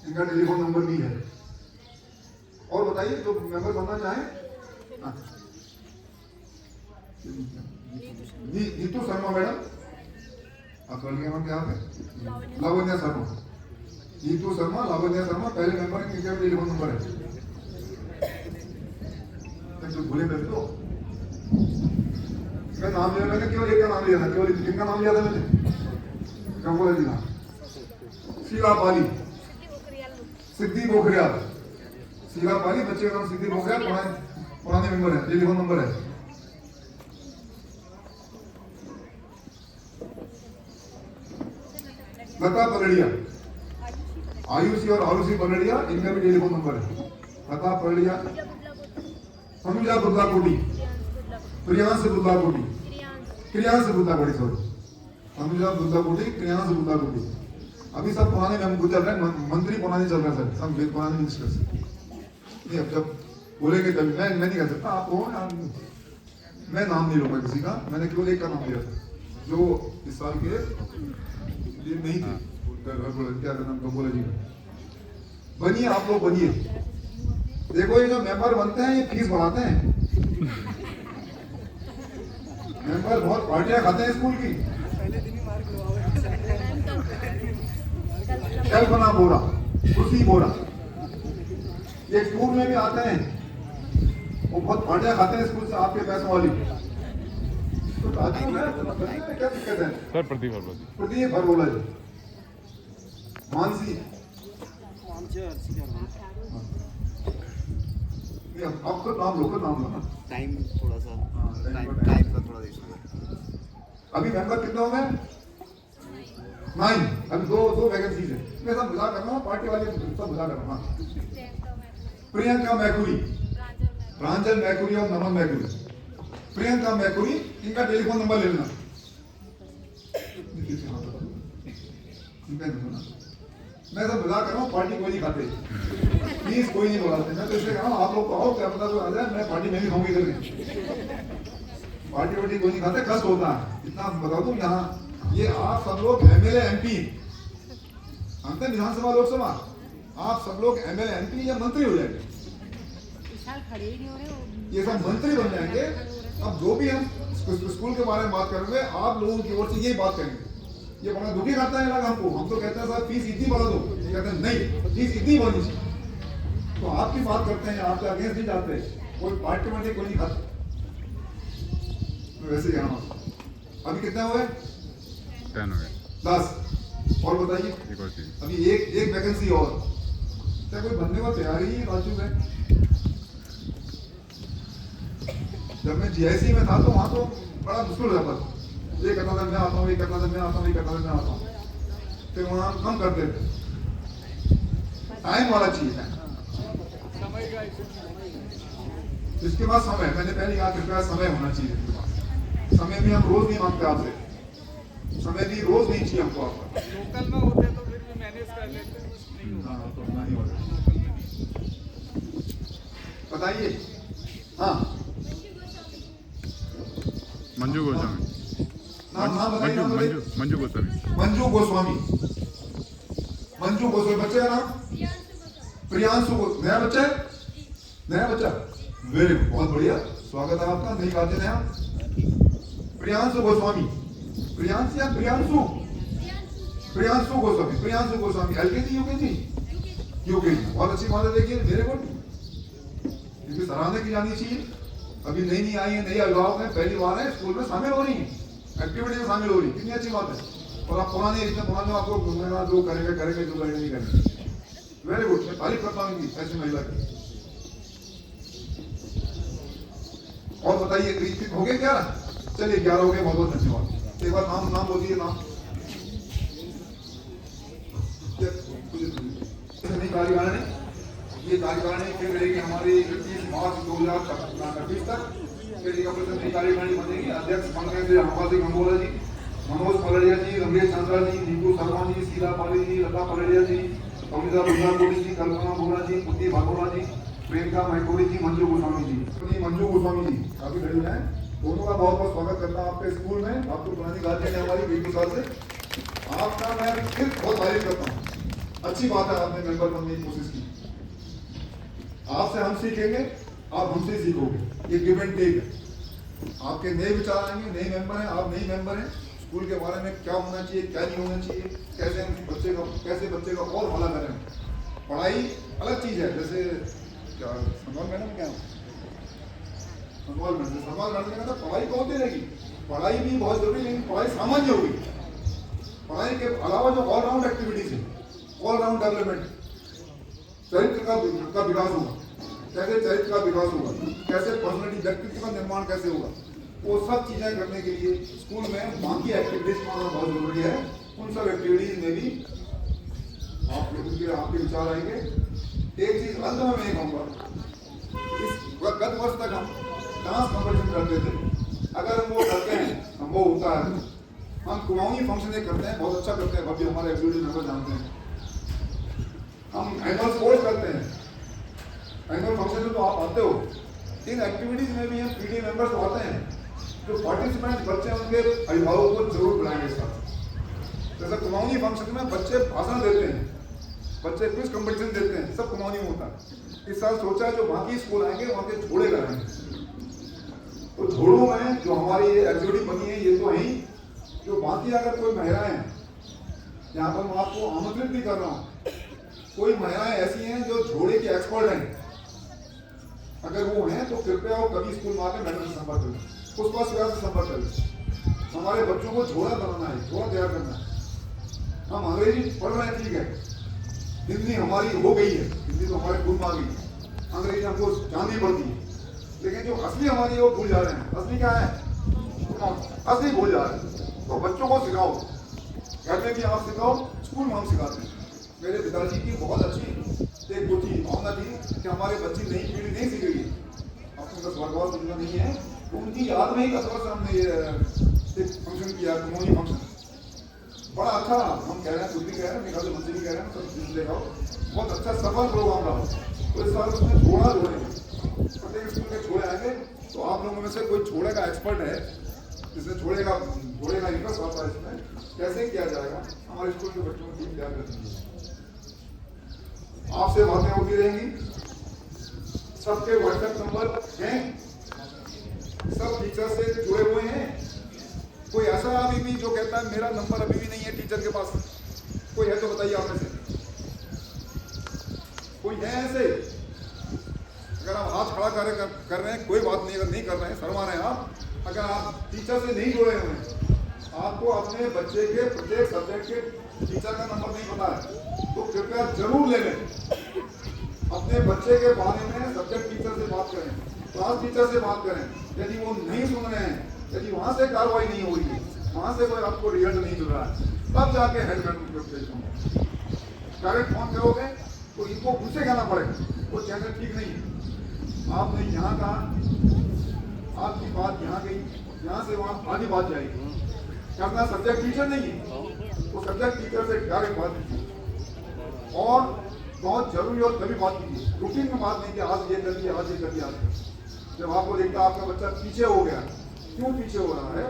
इनका टेलीफोन नंबर भी है। और बताइए जो मेंबर बनना चाहें। नीतू शर्मा मैडम, आप लड़के नाम क्या है? लावण्या शर्मा, नीतू शर्मा, लावण्या शर्मा पहले मेंबर है, इनका टेलीफोन नंबर है। तो भूले कर दो, मैं नाम लिया, मैंने केवल एक का नाम लिया था, केवल जिनका नाम लिया था मैंने कंबोला जी का, शीला पाली, सिद्धि पोखरियाल, शीला पाली, बच्चे का नाम सिद्धि पोखरियाल, पुराने मेंबर है, टेलीफोन नंबर है। लता पलड़िया, आयुषी और आरुषी पलड़िया, इनका भी टेलीफोन नंबर है। लता पलड़िया, अनुजा बुद्लाकोटी, प्रियांश बुद्लाकोटी, क्रियांश बुद्लाकोटी, सॉरी, अनुजा बुद्लाकोटी, क्रियांश बुद्लाकोटी। अभी सब पुराने में चल रहे हैं, मंत्री पुराने चल रहे हैं सर, सब पुराने मिनिस्टर्स। नहीं, अब जब बोलेंगे तभी मैं नहीं कह सकता, आप हो, मैं नाम नहीं लूंगा किसी का, मैंने केवल एक का नाम लिया था जो इस साल के नहीं थे, क्या नाम कंबोला जी का। बनिए, आप लोग बनिए। देखो ये जो मेंबर बनते हैं ये फीस बढ़ाते हैं। मेंबर बहुत पार्टियां खाते हैं स्कूल की। कल्पना बोरा, खुशी बोरा, ये स्कूल में भी आते हैं, वो बहुत पार्टियां खाते हैं स्कूल से, आपके पैसों वाली। तो क्या दिक्कत है सर? प्रदीप हरबोला जी, मानसी, नहीं, आप खुद नाम लो, खुद नाम लो ना। टाइम थोड़ा सा हाँ, टाइम का थोड़ा इशू है। अभी मेंबर कितने हो गए? 9। अभी दो वैकेंसीज है। मैं सब बुला कर रहा हूँ, पार्टी वाले सब बुला कर रहा हूँ। प्रियंका मैकुरी, प्रांजल मैकुरी और नमन मैकुरी। प्रियंका मैकुरी, इनका टेलीफोन नंबर ले लेना। मैं सब बुला कर रहा हूँ, पार्टी कोई नहीं खाते, प्लीज कोई नहीं बुलाते। मैं तो इसलिए कह रहा हूँ आप लोग तो आओ, क्या पता कोई आ जाए, मैं पार्टी में भी खाऊंगी इधर में। पार्टी वार्टी कोई नहीं खाते, कष्ट होता है। इतना बता दूं, यहाँ ये आप सब लोग एमएलए एमपी, अंत विधानसभा लोकसभा, आप सब लोग एमएलए एमपी या मंत्री हो जाएंगे, ये सब मंत्री बन जाएंगे। अब जो भी हम स्कूल के बारे में बात करेंगे, आप लोगों की ओर से यही बात करेंगे। ये बड़ा दुखी करता है लगा हमको, हम तो कहते हैं साहब फीस इतनी बढ़ा दो, ये कहते हैं नहीं फीस इतनी बढ़नी चाहिए। तो आपकी बात करते हैं, आपके अगेंस्ट नहीं जाते, कोई पार्टी वार्टी कोई नहीं खाते। वैसे यहाँ अभी कितने हो गए? 10 हो गए। 10 और बताइए, एक और चीज। अभी एक वैकेंसी और, क्या कोई बनने को तैयार ही राजू में? जब मैं जीआईसी में था तो वहां तो बड़ा मुश्किल रहता था, ये कहता था मैं आता हूँ, ये कहता था मैं आता हूँ, ये कहता था मैं आता हूँ। फिर वहां कम करते थे, टाइम वाला चीज है, समय का इसके बाद समय, मैंने पहले कहा कृपया समय होना चाहिए। समय भी हम रोज नहीं मांगते आपसे, समय भी रोज नहीं चाहिए हमको आपका। लोकल में होते तो फिर भी मैनेज कर लेते, नहीं होता। हाँ, तो नहीं होता। बताइए। हाँ, मंजू गोस्वामी। नाम बताइए, नाम बताइए। मंजू गोस्वामी। मंजू गोस्वामी, मंजू गोस्वामी। बच्चे का नाम? प्रियांशु। नया बच्चा है? नया बच्चा, वेरी गुड, बहुत बढ़िया, स्वागत है आपका। नहीं खाते नया? प्रियांशु गोस्वामी, प्रियांश या Priyanshu? Priyanshu Goswami, Priyanshu Goswami. LKG UKG? UKG, बहुत अच्छी बात है। देखिए वेरी गुड, इनकी सराहना की जानी चाहिए। अभी नई आई है, नई अभिभावक है, पहली बार है स्कूल में शामिल हो रही है, एक्टिविटी में शामिल हो रही है, कितनी अच्छी बात है। और आप पुराने, इतने पुराने आपको घूमेगा, जो करेंगे करेंगे, जो करेंगे नहीं करेंगे। वेरी गुड, मैं तारीफ करता हूँ इनकी, ऐसी महिला की। और बताइए हो गए क्या? चलिए 11 हो गए, बहुत बहुत धन्यवाद। एक बार नाम बोलिए, नाम। नहीं कार्यकारिणी, ये कार्यकारिणी फिर रहेगी हमारी 31 मार्च 2024 तक। फिर एक अपनी कार्यकारिणी बनेगी। अध्यक्ष बन गए थे हमारे गंगोला जी, मनोज पलड़िया जी, रमेश चंद्रा जी, नीकू शर्मा जी, शीला पाली जी, लता पलड़िया जी, अमिता बुल्लाकोटी जी, कल्पना बोरा जी, पुती भागोरा जी, प्रियंका मैकोरी जी, मंजू गोस्वामी जी। मंजू गोस्वामी जी काफी खड़े हैं, दोनों का बहुत बहुत स्वागत करता हूँ आपके स्कूल में। आपको पुरानी गार्जियन है हमारी 20 साल से, आपका मैं फिर बहुत तारीफ करता हूँ। अच्छी बात है, आपने मेंबर बनने की कोशिश की। आपसे हम सीखेंगे, आप हमसे सीखोगे, ये गिव एंड टेक है। आपके नए विचार आएंगे, नए मेंबर हैं, आप नई मेंबर हैं। स्कूल के बारे में क्या होना चाहिए, क्या नहीं होना चाहिए, कैसे हम कैसे बच्चे का और भला करें। पढ़ाई अलग चीज है, जैसे क्या संभाल मैडम, क्या संभाल मैडम का पढ़ाई तो होती रहेगी, पढ़ाई भी बहुत जरूरी, लेकिन पढ़ाई सामान्य होगी। पढ़ाई के अलावा जो ऑलराउंड एक्टिविटीज है, ऑलराउंड डेवलपमेंट, चरित्र का विकास होगा, कैसे चरित्र का विकास होगा, कैसे पर्सनैलिटी, व्यक्तित्व का निर्माण कैसे होगा, वो सब चीजें करने के लिए स्कूल में बाकी एक्टिविटीज का होना बहुत जरूरी है। उन सब एक्टिविटीज में भी आप लोगों के आपके विचार आएंगे। एक चीज अंत में मैं कहूँगा, इस गत वर्ष तक हम डांस कॉम्पिटिशन करते थे, अगर हम वो करते हैं, हम वो होता है, हम कुमाऊनी फंक्शन एक करते हैं, बहुत अच्छा करते हैं, भव्य, हमारे एग्जीक्यूटिव मेंबर जानते हैं। हम एनुअल स्पोर्ट्स करते हैं, एनुअल फंक्शन में तो आप आते हो। इन एक्टिविटीज में भी हम पीडी मेंबर्स तो आते हैं, जो पार्टिसिपेंट बच्चे उनके अभिभावकों को जरूर बुलाएंगे साथ। जैसे कुमाऊनी फंक्शन में बच्चे भाषण देते हैं, बच्चे क्विज कंपटीशन देते हैं, सब कुमाऊनी में होता है। इस साल सोचा है जो बाकी स्कूल आएंगे वहाँ के झोड़े कराएंगे। तो झोड़ों में जो हमारी ये एक्टिविटी बनी है, ये तो है ही, जो बाकी अगर कोई महिलाएं हैं, यहाँ पर मैं आपको आमंत्रित भी कर रहा हूँ, कोई महिलाएं ऐसी हैं जो झोड़े की एक्सपर्ट हैं, अगर वो हैं तो कृपया वो कभी स्कूल में आकर मैडम से संपर्क करें, पुष्पा स्वीकार से संपर्क करें। हमारे बच्चों को झोड़ा बनाना है, झोड़ा तैयार करना है। हम अंग्रेजी पढ़ रहे हैं, ठीक है, हिंदी हमारी हो गई है, हिंदी तो हमारे खून में आ गई, अंग्रेजी हमको जाननी पड़ती है, लेकिन जो असली हमारी है वो भूल जा रहे हैं। असली क्या है? असली भूल जा रहे हैं। तो बच्चों को सिखाओ, घर में भी आप सिखाओ, स्कूल में हम सिखाते हैं। मेरे पिताजी की बहुत अच्छी एक वो थी, भावना थी कि हमारे बच्ची नई पीढ़ी नहीं सीखेगी, अपने का स्वर्गवास दुनिया नहीं है, तो उनकी याद में ही कसरत से हमने ये फंक्शन किया, कमोनी फंक्शन। बड़ा अच्छा, हम कह रहे हैं, खुद भी कह रहे हैं, मेरे ख्याल मंत्री भी कह रहे हैं, सब चीज देखा बहुत अच्छा सफल प्रोग्राम रहा। तो इस साल उसमें छोड़ा जोड़ेंगे, प्रत्येक स्कूल के छोड़े आएंगे। तो आप लोगों में से कोई छोड़े का एक्सपर्ट है, जिसने छोड़े का इंटरेस्ट आता है इसमें, कैसे किया जाएगा, हमारे स्कूल के बच्चों को टीम तैयार करनी है। आपसे बातें होती रहेंगी, सबके व्हाट्सएप नंबर हैं, सब टीचर से जुड़े हुए हैं। कोई ऐसा अभी भी जो कहता है मेरा नंबर अभी भी नहीं है टीचर के पास, कोई है तो बताइए आप में से, कोई है ऐसे? अगर आप हाथ खड़ा कर रहे हैं कोई बात नहीं, अगर नहीं कर रहे हैं शर्मा रहे हैं आप, अगर आप टीचर से नहीं जुड़े हुए हैं, आपको अपने बच्चे के प्रत्येक सब्जेक्ट के टीचर का नंबर नहीं पता है, तो कृपया जरूर ले लें। अपने बच्चे के बारे में सब्जेक्ट टीचर से बात करें, क्लास टीचर से बात करें। यदि वो नहीं सुन रहे हैं, यदि वहां से कार्रवाई नहीं हो रही है, वहां से कोई आपको रिजल्ट नहीं मिल रहा है, तब जाके हेड डायरेक्ट फोन करोगे तो इनको उनसे कहना पड़ेगा, वो चैनल ठीक नहीं है, आपने यहाँ कहा, आपकी बात यहाँ गई, यहाँ से वहाँ आधी बात जाएगी, करना सब्जेक्ट टीचर नहीं है, तो सब्जेक्ट टीचर से डायरेक्ट बात कीजिए, और बहुत जरूरी और तभी बात कीजिए, रूटीन में बात नहीं कि आज ये कर दिया, आज ये कर दिया। जब आपको देखता आपका बच्चा पीछे हो गया, क्यों पीछे हो रहा है,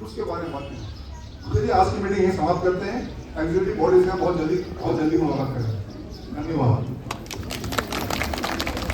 उसके बारे में बात कीजिए। चलिए आज की मीटिंग यही समाप्त करते हैं। एग्जीक्यूटिव बॉडीज में बहुत जल्दी मुलाकात करें। धन्यवाद।